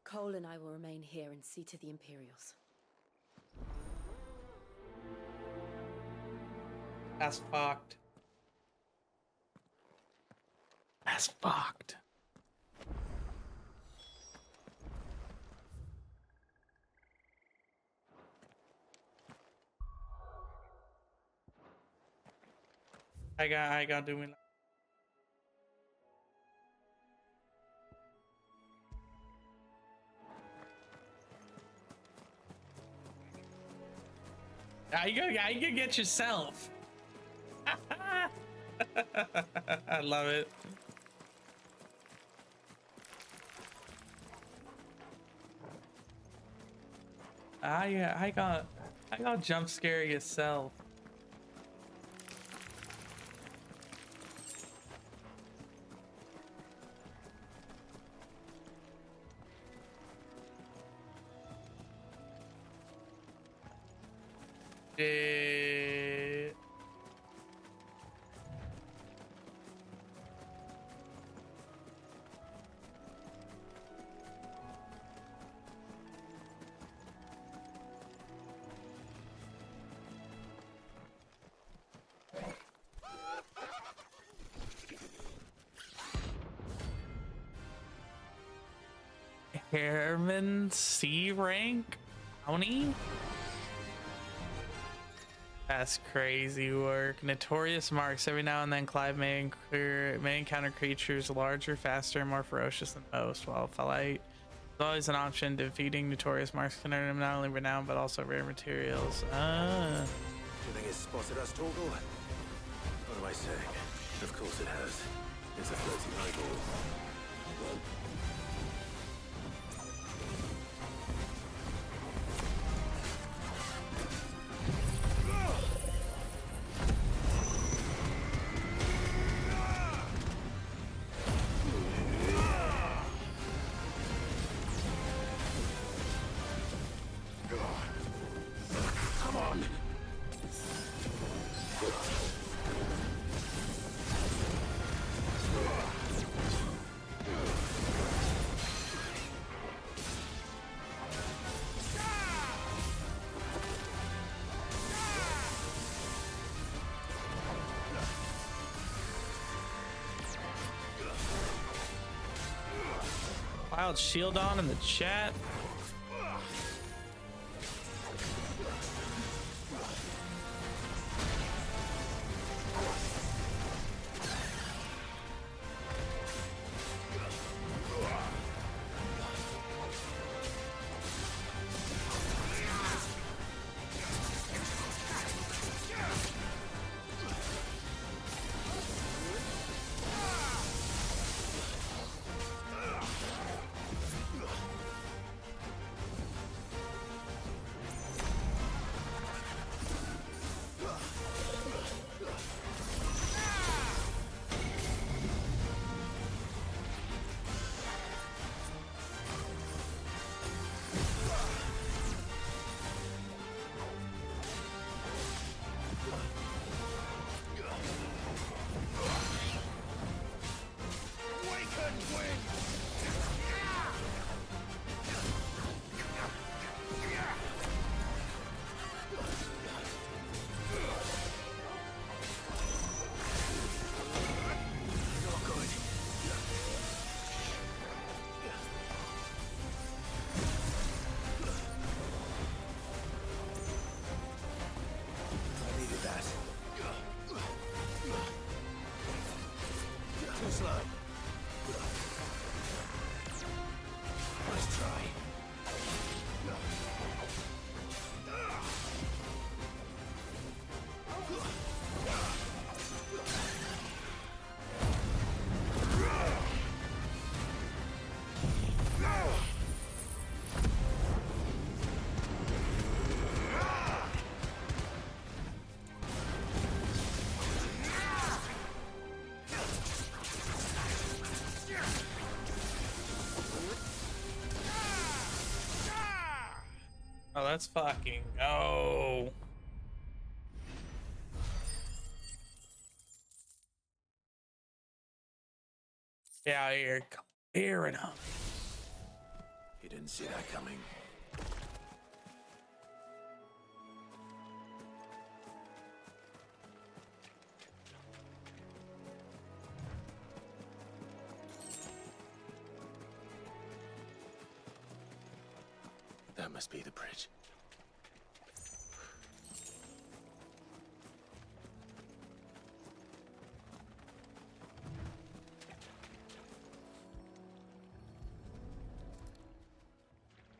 Cole and I will remain here and see to the Imperials. That's fucked. That's fucked. I got do me. You can get yourself. I love it. I got jump scare yourself. Shit. Airman C rank? Bounty? That's crazy work. Notorious marks. Every now and then Clive may encounter creatures larger, faster, more ferocious than most. While Falite is always an option, defeating notorious marks can earn him not only renown but also rare materials. Do you think it's spotted us, Torgal? What am I saying? Of course it has. It's a floating eyeball. Well, Wild shield on in the chat. Oh, let's fucking go. Get out of here. Clearing up. You didn't see that coming. That must be the bridge.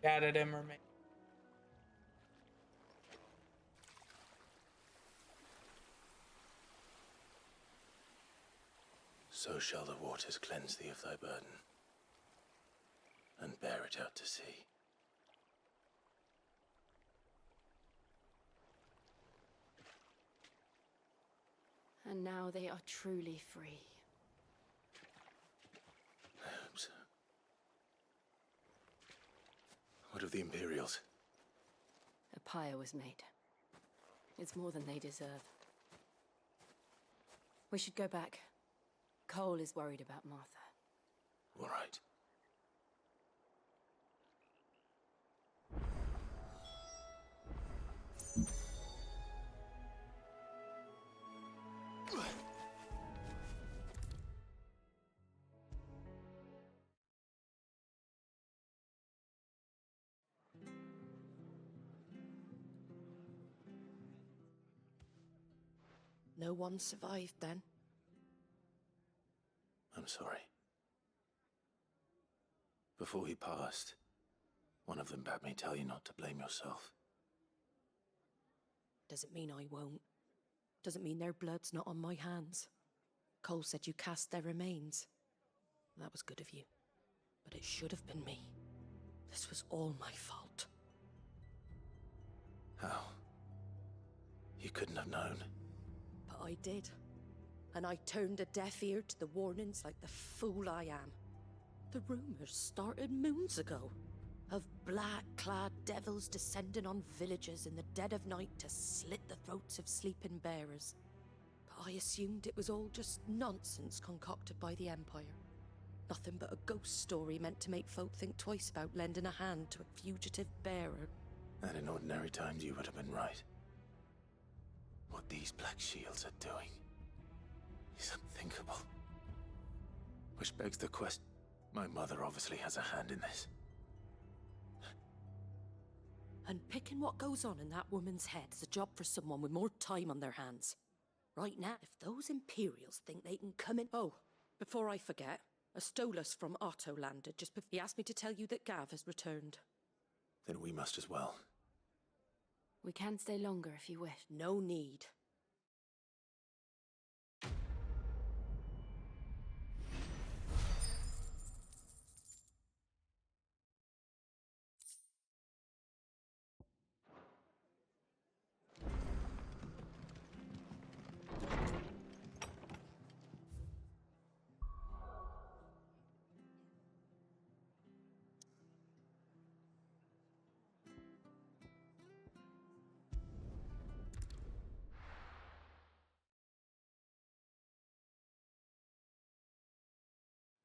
Added him remain. So shall the waters cleanse thee of thy burden, and bear it out to sea. And now they are truly free. I hope so. What of the Imperials? A pyre was made. It's more than they deserve. We should go back. Cole is worried about Martha. All right. No one survived then? I'm sorry. Before he passed, one of them bade me tell you not to blame yourself. Doesn't mean I won't. Doesn't mean their blood's not on my hands. Cole said you cast their remains. That was good of you. But it should have been me. This was all my fault. How? You couldn't have known. But I did. And I turned a deaf ear to the warnings like the fool I am. The rumors started moons ago. Of black-clad devils descending on villages in the dead of night to slit the throats of sleeping bearers. But I assumed it was all just nonsense concocted by the Empire. Nothing but a ghost story meant to make folk think twice about lending a hand to a fugitive bearer. And in ordinary times you would have been right. What these Black Shields are doing is unthinkable. Which begs the question, my mother obviously has a hand in this. And picking what goes on in that woman's head is a job for someone with more time on their hands. Right now, if those Imperials think they can come in... Oh, before I forget, a Stolas from Otto landed just before... He asked me to tell you that Gav has returned. Then we must as well. We can stay longer if you wish. No need.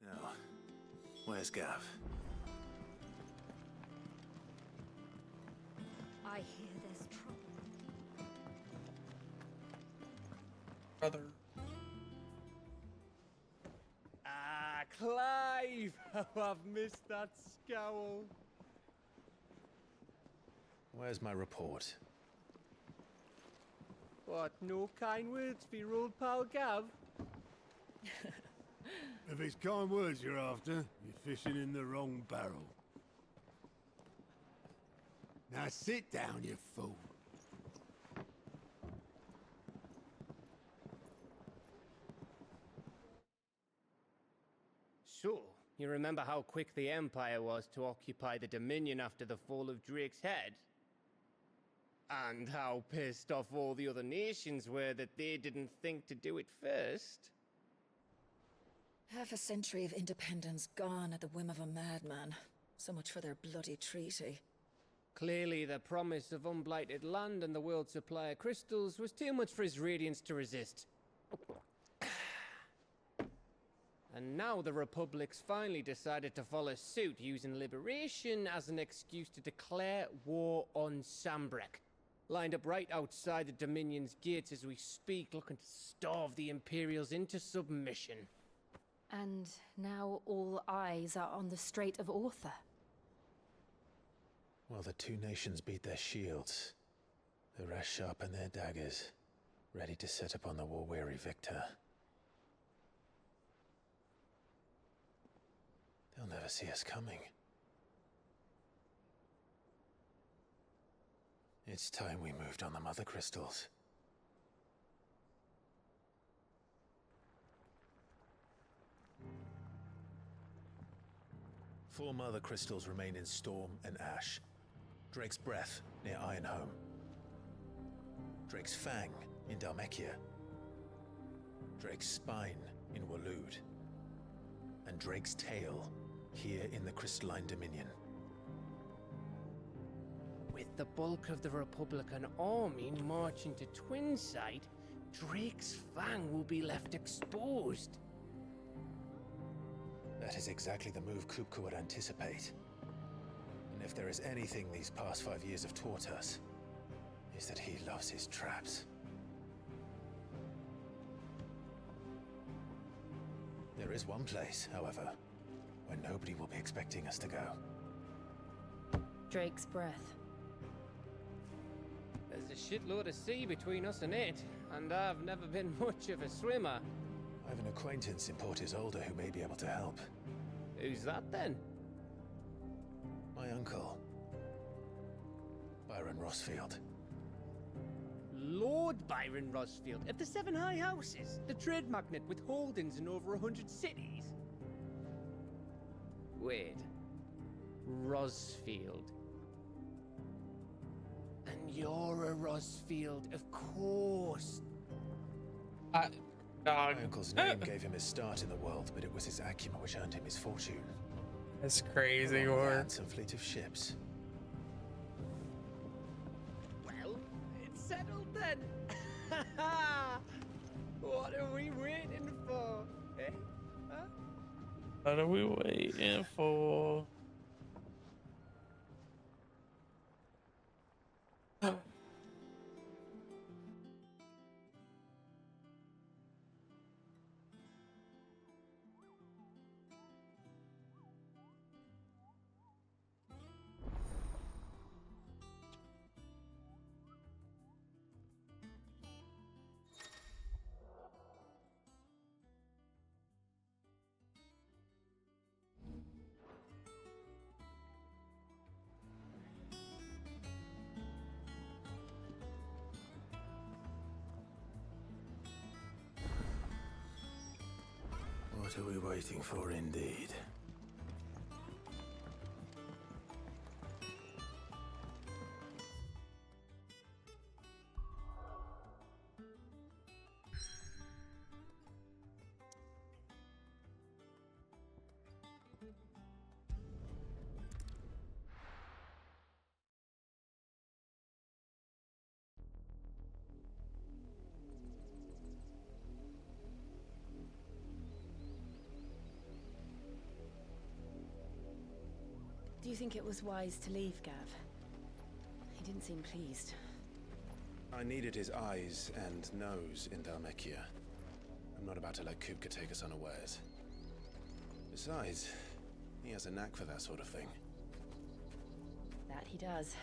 Now, where's Gav? I hear there's trouble. Brother. Ah, Clive! How I've missed that scowl. Where's my report? What, no kind words for your old pal Gav? If it's kind words you're after, you're fishing in the wrong barrel. Now sit down, you fool. So, you remember how quick the Empire was to occupy the Dominion after the fall of Drake's Head? And how pissed off all the other nations were that they didn't think to do it first? Half a century of independence gone at the whim of a madman. So much for their bloody treaty. Clearly, the promise of unblighted land and the world's supply of crystals was too much for his radiance to resist. And now the Republic's finally decided to follow suit, using liberation as an excuse to declare war on Sambrek. Lined up right outside the Dominion's gates as we speak, looking to starve the Imperials into submission. And now all eyes are on the Strait of Author. While the two nations beat their shields, the rest sharpen their daggers, ready to set upon the war-weary victor. They'll never see us coming. It's time we moved on the mother crystals. Four mother crystals remain in Storm and Ash. Drake's Breath near Ironhome. Drake's Fang in Dhalmekia. Drake's Spine in Waloed. And Drake's Tail here in the Crystalline Dominion. With the bulk of the Republican army marching to Twinside, Drake's Fang will be left exposed. That is exactly the move Kupka would anticipate. And if there is anything these past 5 years have taught us, is that he loves his traps. There is one place, however, where nobody will be expecting us to go. Drake's Breath. There's a shitload of sea between us and it, and I've never been much of a swimmer. I have an acquaintance in Port Isolde who may be able to help. Who's that then? My uncle, Byron Rosfield. Lord Byron Rosfield of the Seven High Houses, the trade magnate with holdings in over 100 cities. Wait, Rosfield. And you're a Rosfield, of course. My uncle's name gave him his start in the world, but it was his acumen which earned him his fortune. That's crazy work. Some fleet of ships. Well, it's settled then. What are we waiting for? Eh? Huh? What are we waiting for? What are we waiting for, indeed? Do you think it was wise to leave, Gav? He didn't seem pleased. I needed his eyes and nose in Dhalmekia. I'm not about to let Kupka take us unawares. Besides, he has a knack for that sort of thing. That he does.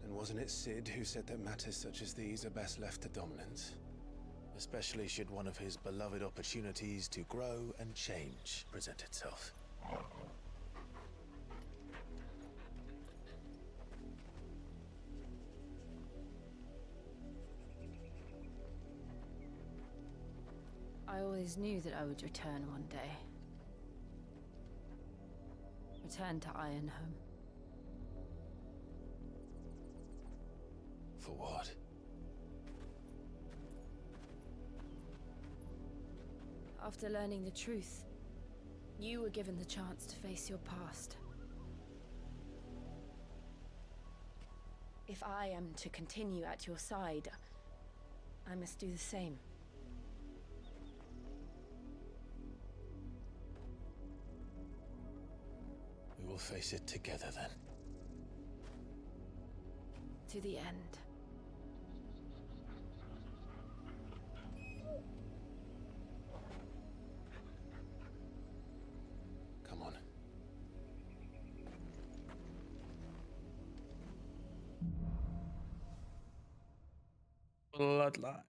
And wasn't it Sid who said that matters such as these are best left to dominance? Especially should one of his beloved opportunities to grow and change present itself. I always knew that I would return one day. Return to Ironhome. For what? After learning the truth, you were given the chance to face your past. If I am to continue at your side, I must do the same. We will face it together then. To the end. Come on. Bloodline.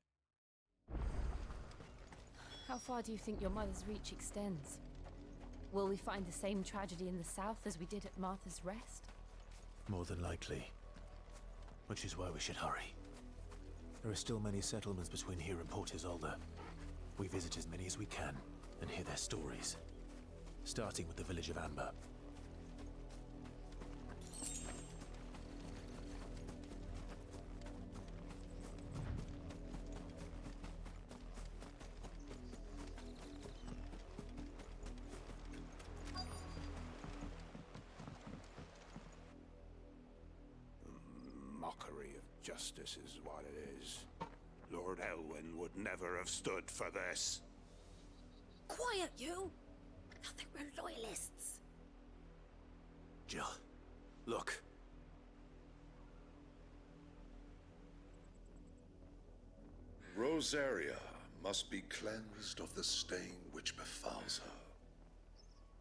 How far do you think your mother's reach extends? Will we find the same tragedy in the south as we did at Martha's Rest? More than likely. Which is why we should hurry. There are still many settlements between here and Port Isolde. We visit as many as we can and hear their stories. Starting with the village of Amber. Mockery of justice is what it is. Lord Elwyn would never have stood for this. Quiet, you! I think we're loyalists. Jill, look. Rosaria must be cleansed of the stain which befalls her,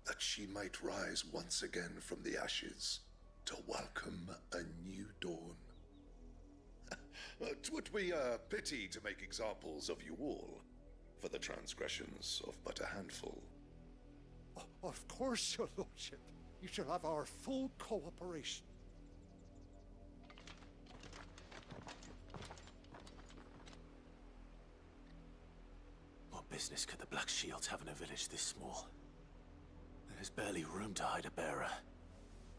that she might rise once again from the ashes to welcome a new dawn. 'Twould be a pity to make examples of you all, for the transgressions of but a handful. Of course, your lordship. You shall have our full cooperation. What business could the Black Shields have in a village this small? There's barely room to hide a bearer.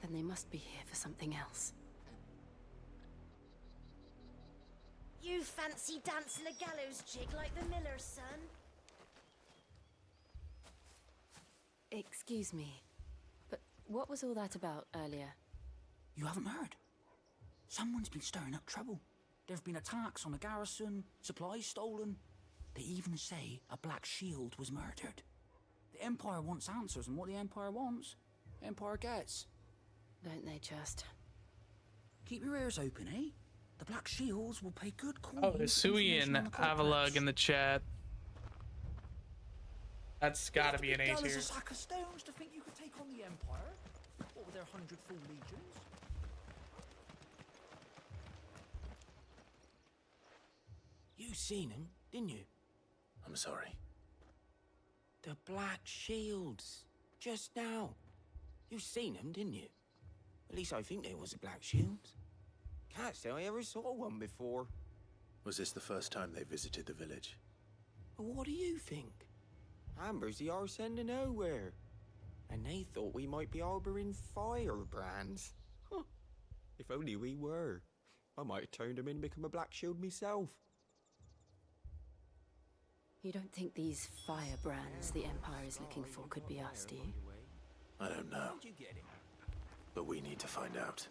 Then they must be here for something else. You fancy dancing a gallows jig like the miller's son? Excuse me, but what was all that about earlier? You haven't heard? Someone's been stirring up trouble. There have been attacks on the garrison, supplies stolen. They even say a Black Shield was murdered. The Empire wants answers, and what the Empire wants, Empire gets. Don't they just? Keep your ears open, eh? The Black Shields will pay good coin. Oh, there's Sui and Avalug in the chat. That's gotta be an A tier. A sack of stones to think you could take on the Empire? What with their 100 full legions? You seen him, didn't you? I'm sorry. The Black Shields. Just now. You seen them, didn't you? At least I think there was a Black Shields. Can't say I ever saw one before. Was this the first time they visited the village? What do you think? Amber's the arse end of nowhere. And they thought we might be harboring firebrands. Huh. If only we were. I might have turned them in and become a Black Shield myself. You don't think these firebrands the Empire is looking for could be us, do you? I don't know. But we need to find out.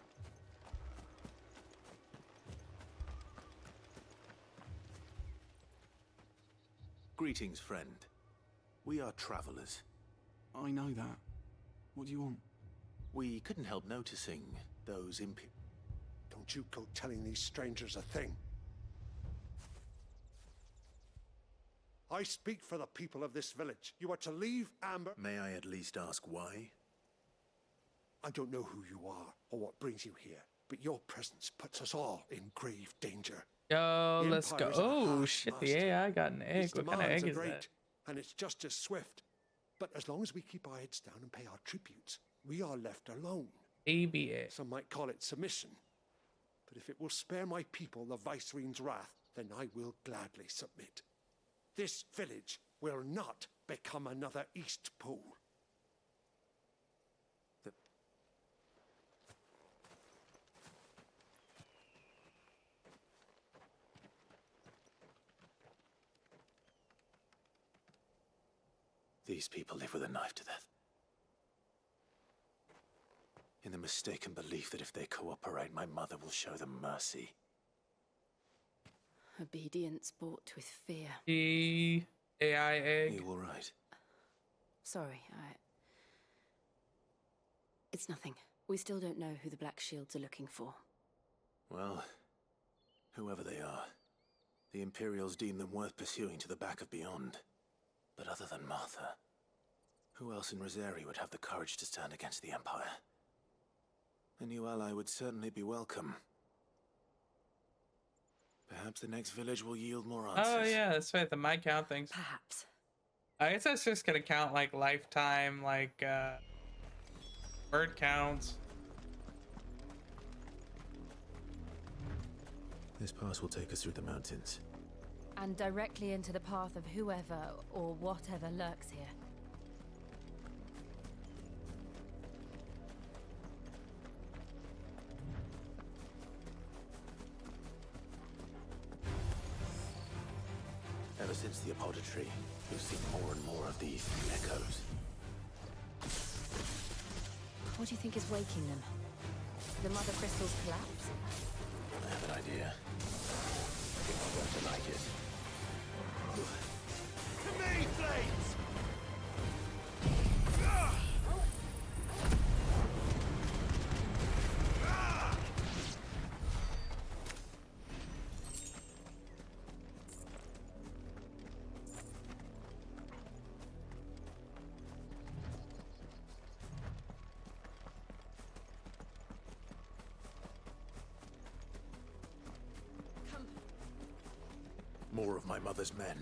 Greetings, friend. We are travelers. I know that. What do you want? We couldn't help noticing those Don't you go telling these strangers a thing. I speak for the people of this village. You are to leave Amber. May I at least ask why? I don't know who you are or what brings you here, but your presence puts us all in grave danger. Yo, The let's go. Empire is a Oh hard shit, the master. AI got an egg. Its What kind of demands egg are is great, that? and it's just as swift. But as long as we keep our heads down and pay our tributes, we are left alone. ABA. Some might call it submission. But if it will spare my people the Viceroy's wrath, then I will gladly submit. This village will not become another East Pole. These people live with a knife to death. In the mistaken belief that if they cooperate, my mother will show them mercy. Obedience bought with fear. The AI egg. You all right? Sorry, It's nothing. We still don't know who the Black Shields are looking for. Well, whoever they are, the Imperials deem them worth pursuing to the back of beyond. But other than Martha, who else in Rosaria would have the courage to stand against the Empire? A new ally would certainly be welcome. Perhaps the next village will yield more answers. Oh yeah, that's right. The might count things. Perhaps. I guess that's just gonna count like lifetime, like word counts. This pass will take us through the mountains. And directly into the path of whoever or whatever lurks here. Ever since the apothecary, we've seen more and more of these echoes. What do you think is waking them? The mother crystal's collapse? I have an idea. I think I'm going to like it. To me, Flames! More of my mother's men.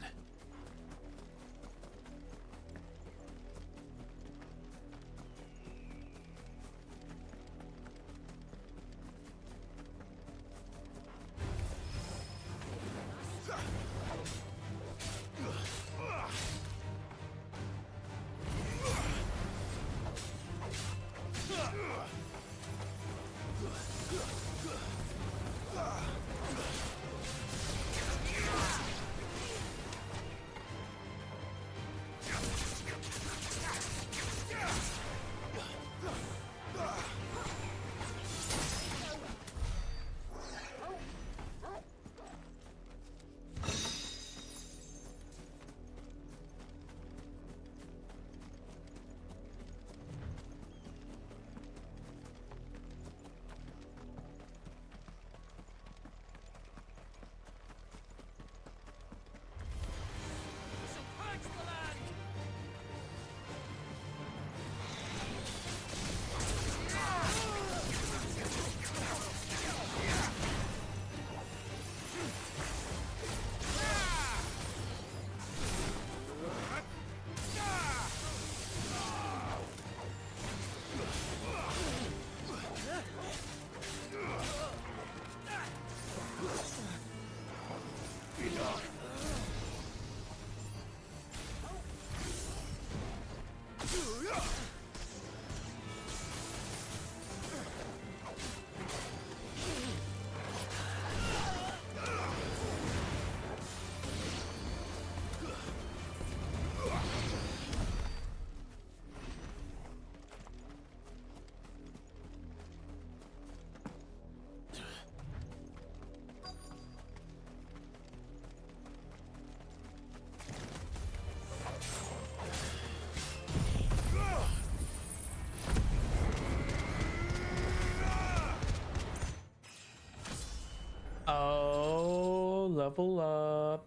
Oh, level up.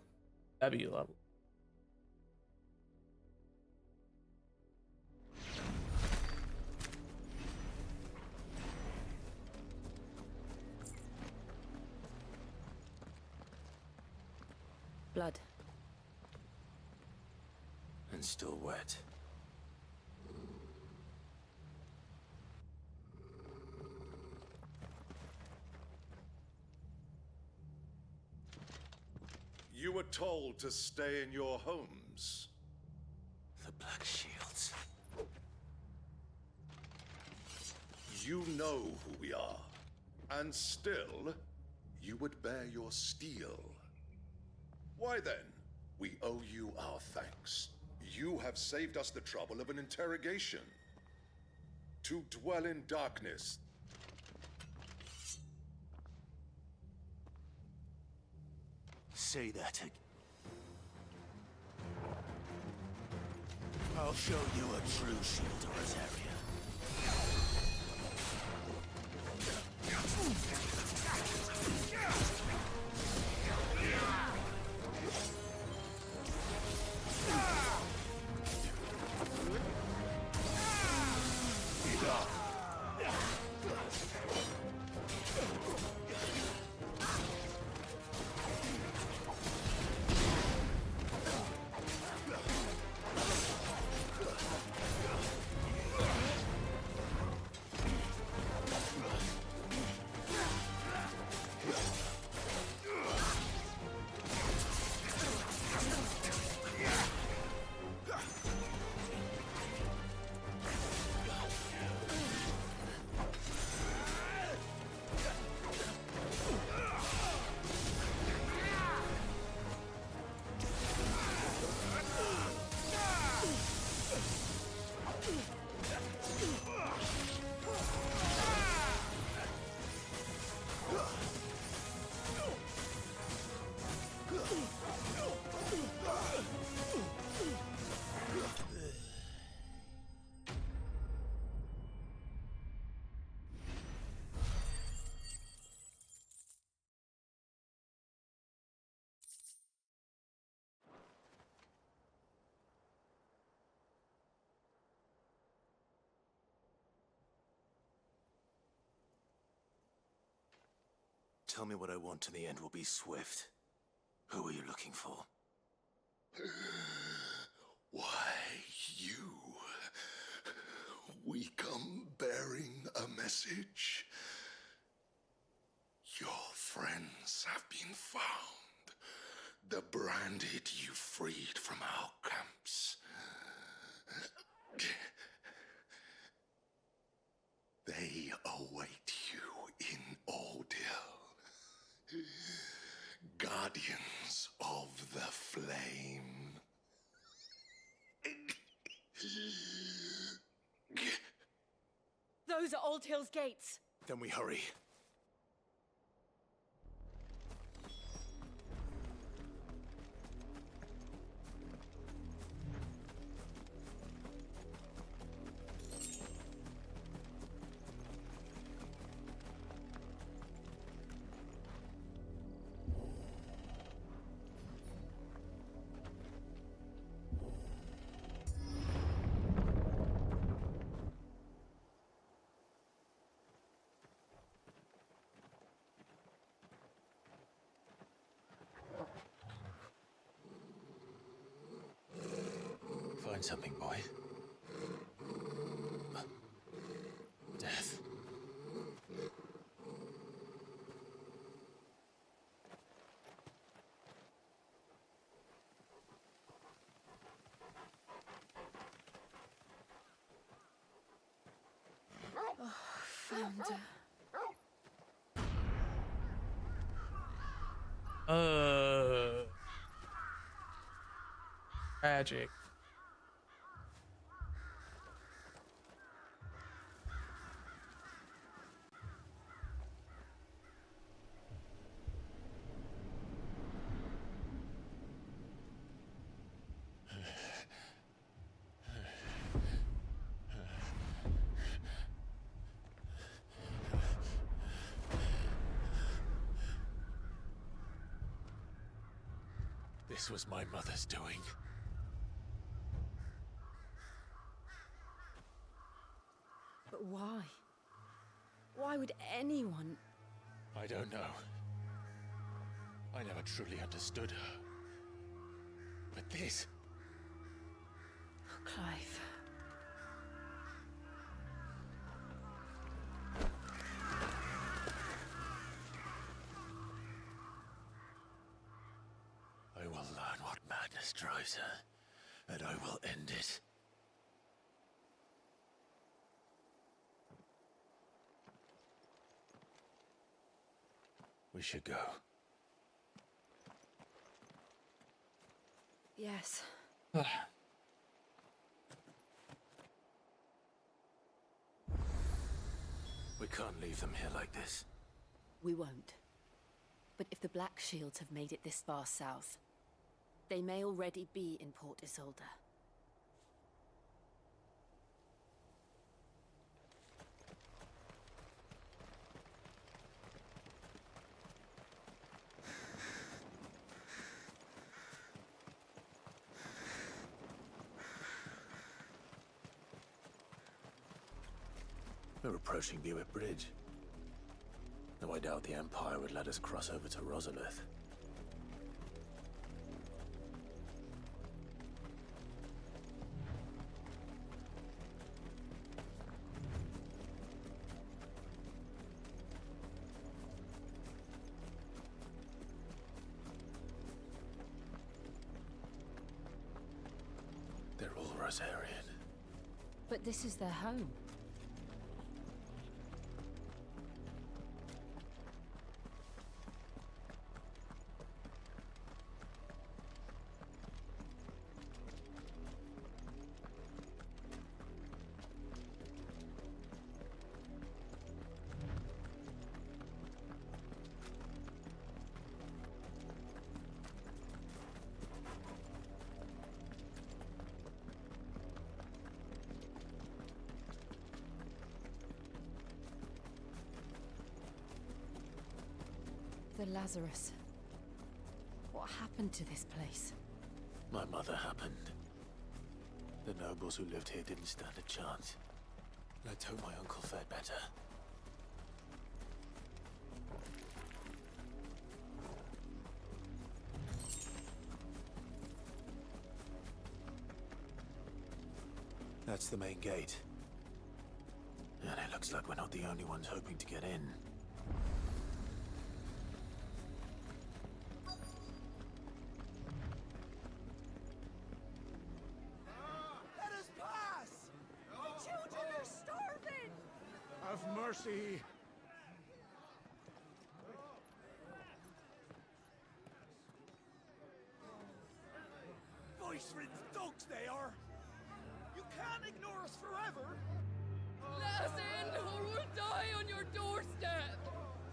W level. Blood. And still wet. You were told to stay in your homes. The Black Shields. You know who we are. And still, you would bear your steel. Why then? We owe you our thanks. You have saved us the trouble of an interrogation. To dwell in darkness. Say that again. I'll show you a true shield to Rosaria. tell me what I want and the end will be swift. Who are you looking for? Why, you. We come bearing a message. Your friends have been found. The branded you freed from our camps. They await you in Ordeal. Guardians of the Flame. Those are Old Hill's gates. Then we hurry. Find something, boy. Death. Oh, found her. Tragic. This was my mother's doing. But why? Why would anyone? I don't know. I never truly understood her. But this... Oh, Clive. I will learn what madness drives her, and I will end it. We should go. Yes. We can't leave them here like this. We won't. But if the Black Shields have made it this far south, they may already be in Port Isolde. We're approaching Buick Bridge. Though I doubt the Empire would let us cross over to Rosalith. They're all Rosarian. But this is their home. The Lazarus. What happened to this place? My mother happened. The nobles who lived here didn't stand a chance. Let's hope my uncle fared better. That's the main gate. And it looks like we're not the only ones hoping to get in. Let us pass! The children are starving! Have mercy! Voice-ridden dogs they are! You can't ignore us forever! Let us in, or we'll die on your doorstep!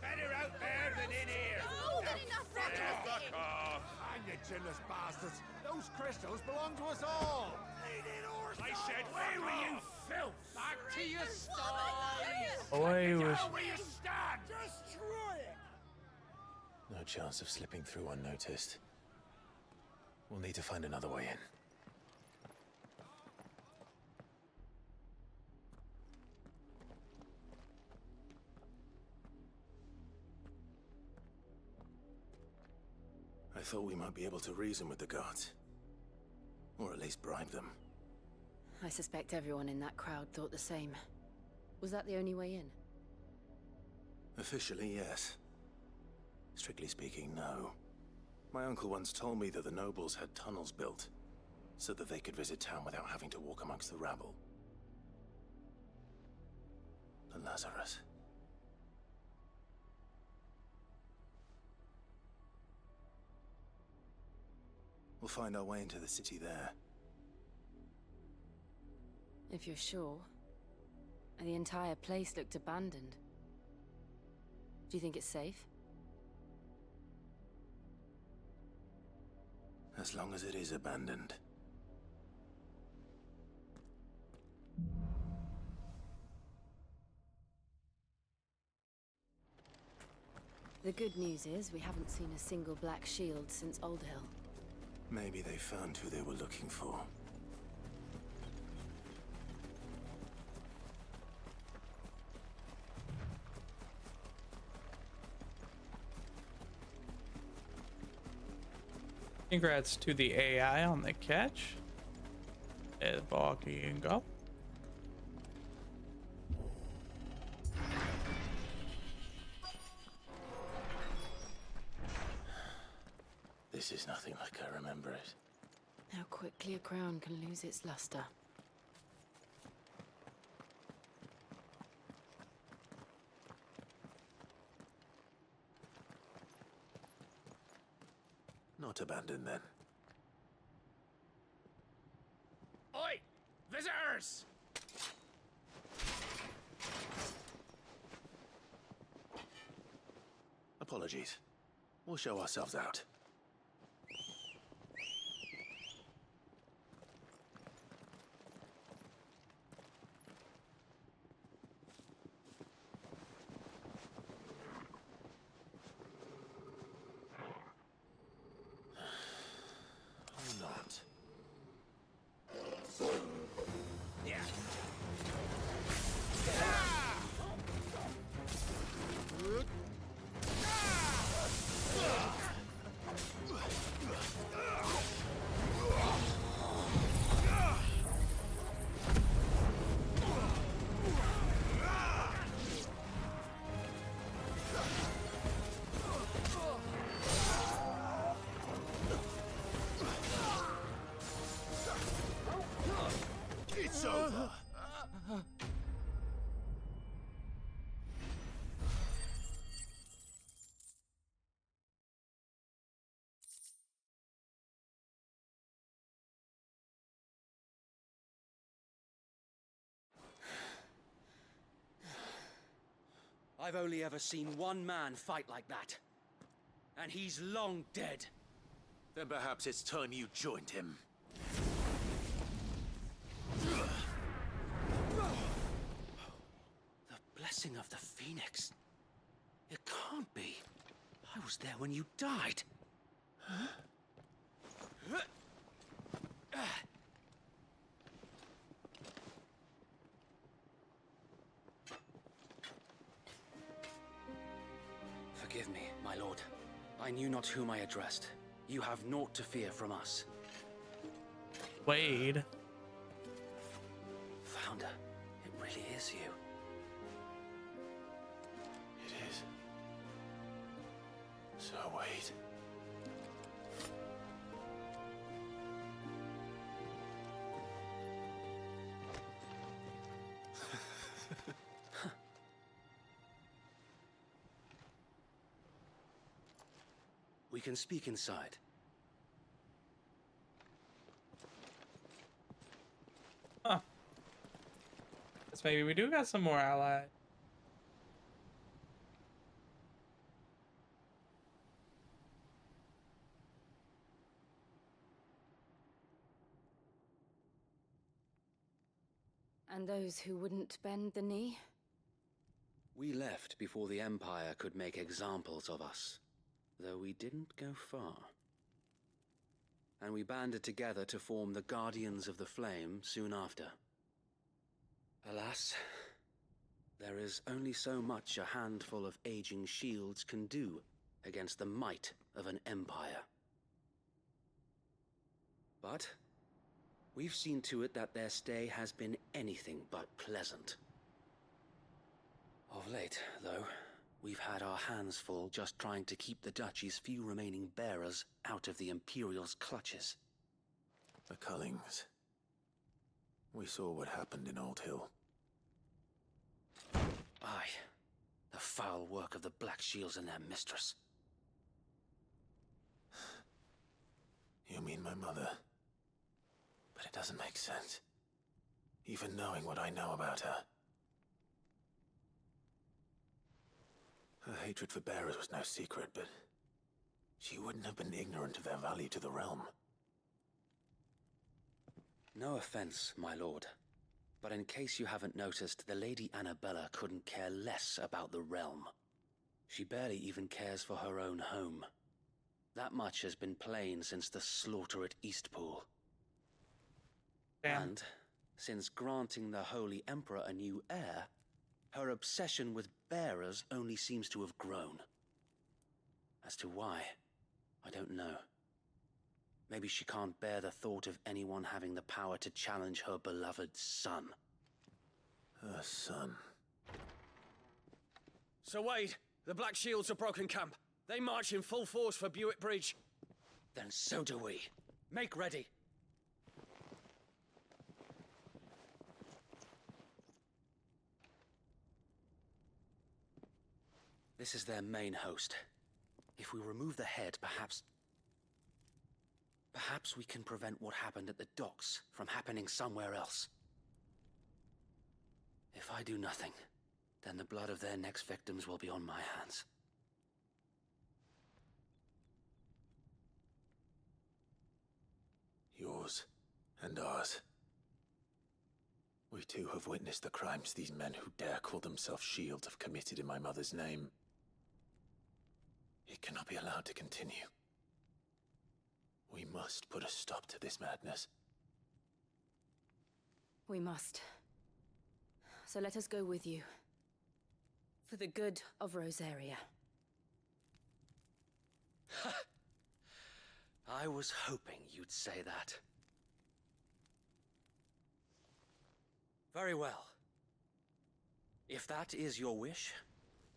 Better out there than in here! Older enough for Fuck off! Hang you chinless bastards! Those crystals belong to us all! I said, where were you, filth? Back to your sties! Boy, was Down where you stand! Destroy it! No chance of slipping through unnoticed. We'll need to find another way in. I thought we might be able to reason with the guards. Or at least bribe them. I suspect everyone in that crowd thought the same. Was that the only way in? Officially, yes. Strictly speaking, no. My uncle once told me that the nobles had tunnels built, so that they could visit town without having to walk amongst the rabble. But Lazarus... We'll find our way into the city there. If you're sure. The entire place looked abandoned. Do you think it's safe? As long as it is abandoned. The good news is we haven't seen a single black shield since Old Hill. Maybe they found who they were looking for. Congrats to the AI on the catch. As walking up. This is nothing like I remember it. How quickly a crown can lose its luster. Not abandoned, then. Oi! Visitors! Apologies. We'll show ourselves out. It's over! I've only ever seen one man fight like that. And he's long dead. Then perhaps it's time you joined him. The blessing of the Phoenix. It can't be. I was there when you died. Huh? Forgive me, my lord. I knew not whom I addressed. You have naught to fear from us. Wade. miss you. It is. So wait. We can speak inside. Huh. Guess maybe we do got some more allies. And those who wouldn't bend the knee? We left before the Empire could make examples of us, though we didn't go far. And we banded together to form the Guardians of the Flame soon after. Alas, there is only so much a handful of aging shields can do against the might of an empire. But we've seen to it that their stay has been anything but pleasant. Of late, though, we've had our hands full just trying to keep the Duchy's few remaining bearers out of the Imperial's clutches. The Cullings. We saw what happened in Old Hill. Aye, the foul work of the Black Shields and their mistress. You mean my mother? But it doesn't make sense. Even knowing what I know about her. Her hatred for bearers was no secret, but she wouldn't have been ignorant of their value to the realm. No offense, my lord, but in case you haven't noticed, the Lady Annabella couldn't care less about the realm. She barely even cares for her own home. That much has been plain since the slaughter at Eastpool. Damn. And since granting the Holy Emperor a new heir, her obsession with bearers only seems to have grown. As to why, I don't know. Maybe she can't bear the thought of anyone having the power to challenge her beloved son. Her son. Sir Wade, the Black Shields have broken camp. They march in full force for Buick Bridge. Then so do we. Make ready. This is their main host. If we remove the head, perhaps we can prevent what happened at the docks from happening somewhere else. If I do nothing, then the blood of their next victims will be on my hands. Yours and ours. We too have witnessed the crimes these men who dare call themselves Shield have committed in my mother's name. It cannot be allowed to continue. We must put a stop to this madness. We must. So let us go with you. For the good of Rosaria. I was hoping you'd say that. Very well. If that is your wish,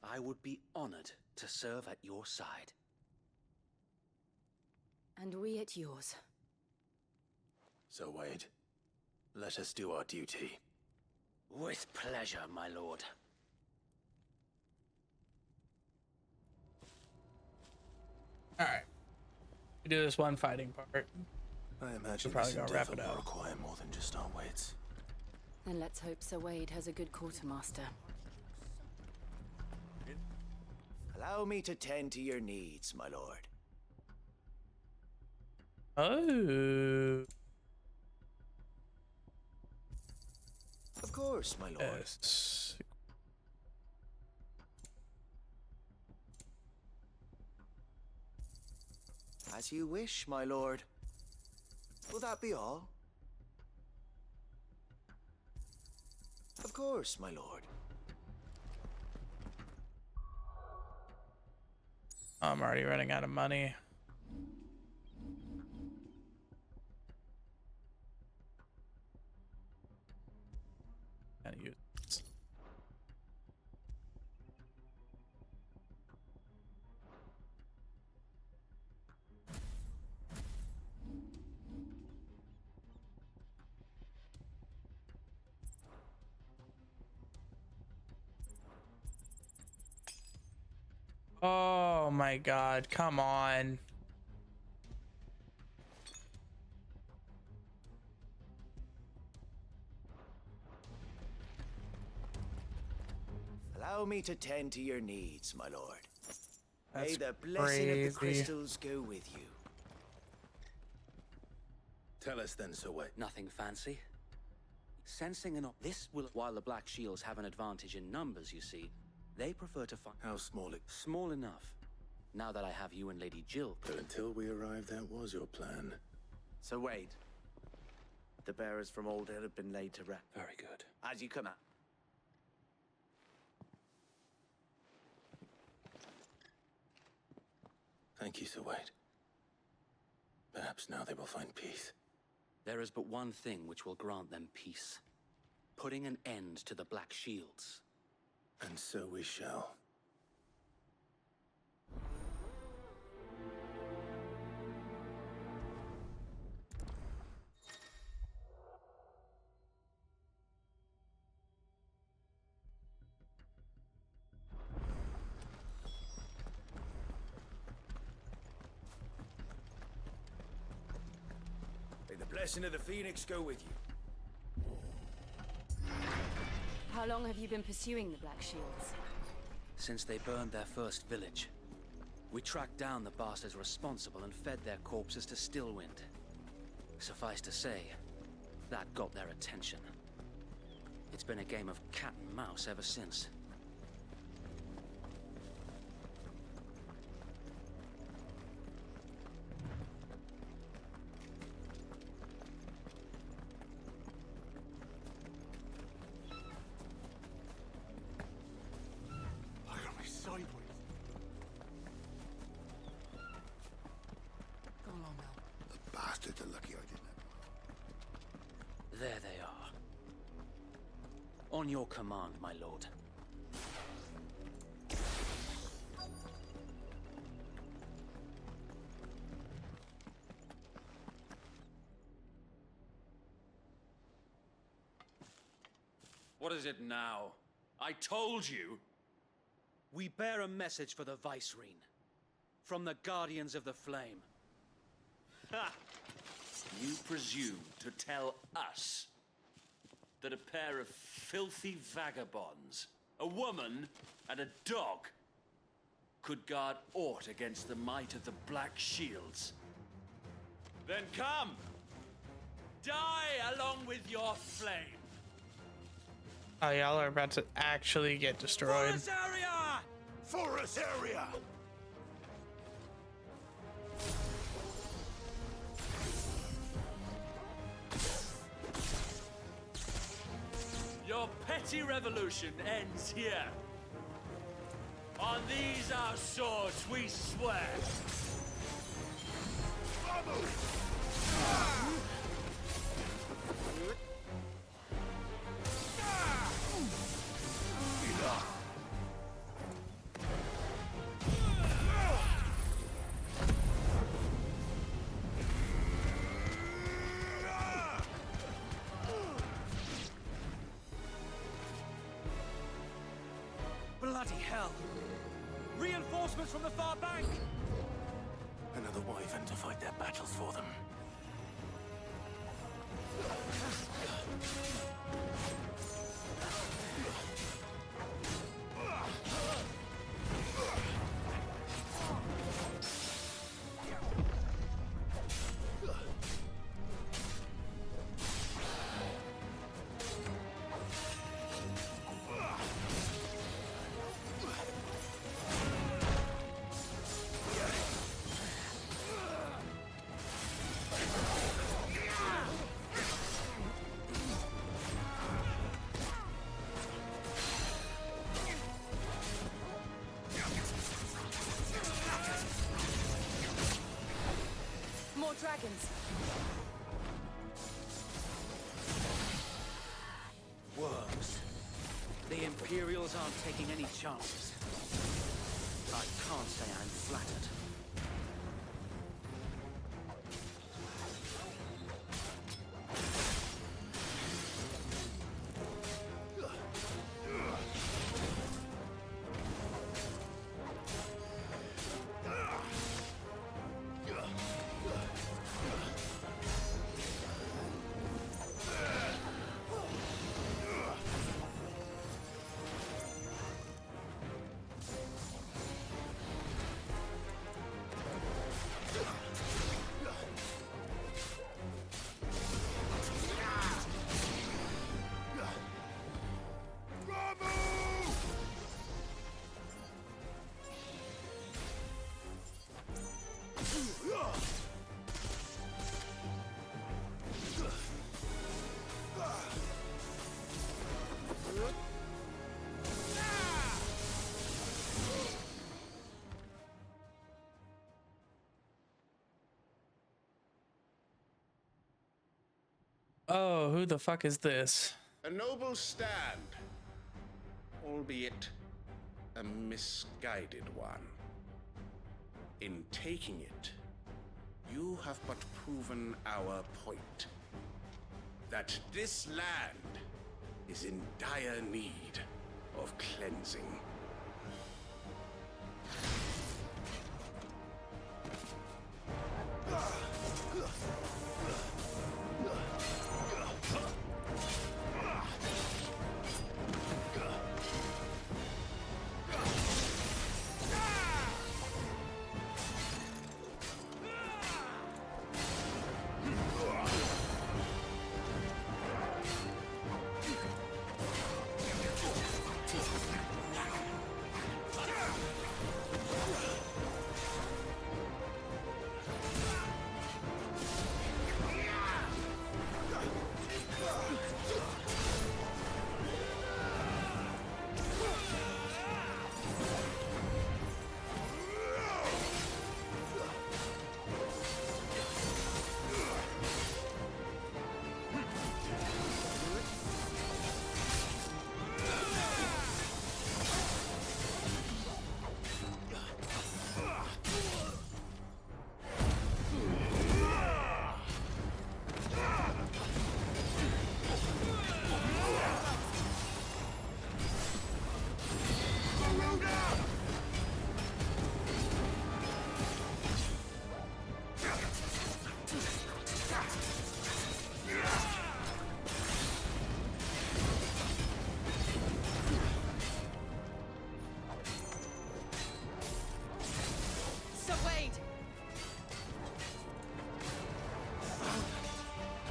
I would be honored to serve at your side. And we at yours. So, Wade, let us do our duty. With pleasure, my lord. Alright. We do this one fighting part. I imagine We're probably this gonna wrap endeavor it will up. require more than just our wits. And let's hope Sir Wade has a good quartermaster. Allow me to tend to your needs, my lord. Oh. Of course, my lord. Yes. As you wish, my lord. Will that be all? Of course, my lord. I'm already running out of money. Gotta use this. Oh my god, come on. Allow me to tend to your needs, my lord. May That's the blessing of the crazy. crystals go with you. Tell us then, Sir Wade. Nothing fancy. Sensing an this will, while the Black Shields have an advantage in numbers, you see, they prefer to fight. How small it? Small enough. Now that I have you and Lady Jill. But until we arrived, that was your plan. So Wade, the bearers from Old Hill have been laid to rest. Very good. As you come out. Thank you, Sir Wade. Perhaps now they will find peace. There is but one thing which will grant them peace. Putting an end to the Black Shields. And so we shall. May the blessing of the Phoenix go with you. How long have you been pursuing the Black Shields? Since they burned their first village. We tracked down the bastards responsible and fed their corpses to Stillwind. Suffice to say, that got their attention. It's been a game of cat and mouse ever since. Look at me sideways. Go along now. The bastards are lucky I didn't have. There they are. On your command, my lord. What is it now? I told you! We bear a message for the Vicereine. From the Guardians of the Flame. Ha! You presume to tell us that a pair of filthy vagabonds, a woman and a dog, could guard aught against the might of the Black Shields? Then come! Die along with your flame! Oh, y'all are about to actually get destroyed. Forest area! Forest area! Your petty revolution ends here. On these our swords we swear. Bloody hell! Reinforcements from the far bank! Another wyvern to fight their battles for them. More dragons. Worms. The Imperials aren't taking any chances. I can't say I'm flattered. Oh, who the fuck is this? A noble stand, albeit a misguided one. In taking it, you have but proven our point. That this land is in dire need of cleansing.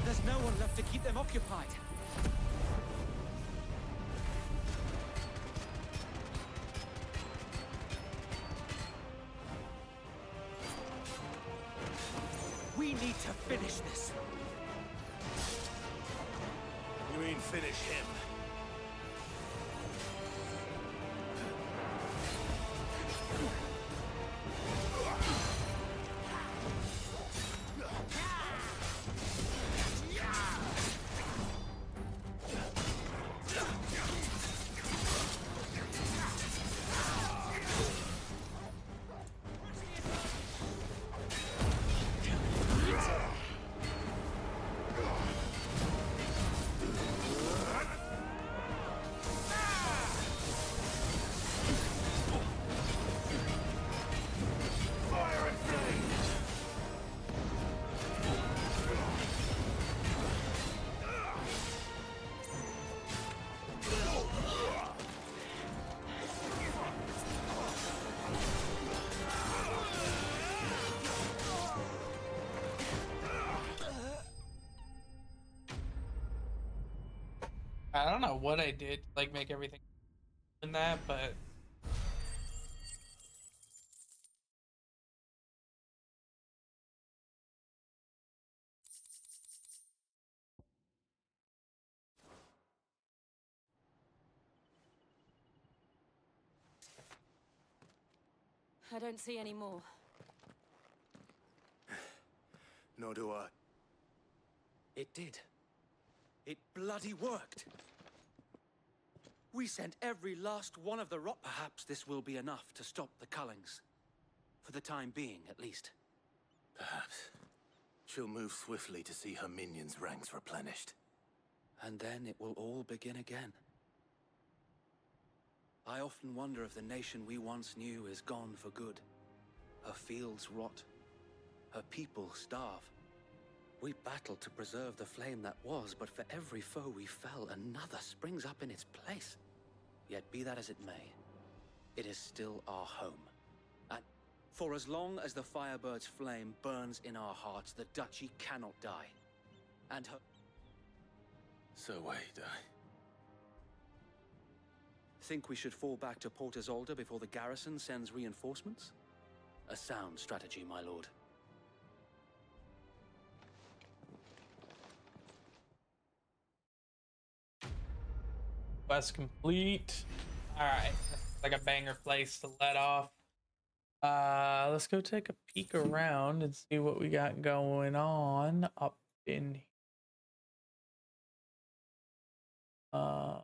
There's no one left to keep them occupied. We need to finish this. You mean finish him? I don't know what I did to like make everything in that, but I don't see any more. Nor do I. It did. It bloody worked. We sent every last one of the rot. Perhaps this will be enough to stop the Cullings. For the time being, at least. Perhaps. She'll move swiftly to see her minions' ranks replenished. And then it will all begin again. I often wonder if the nation we once knew is gone for good. Her fields rot. Her people starve. We battled to preserve the flame that was, but for every foe we fell, another springs up in its place. Yet be that as it may, it is still our home. And for as long as the Firebird's flame burns in our hearts, the Duchy cannot die. And her... So wait, Think we should fall back to Port Isolde before the garrison sends reinforcements? A sound strategy, my lord. quest complete. All right, that's like a banger place to let off. Let's go take a peek around and see what we got going on up in here. Uh,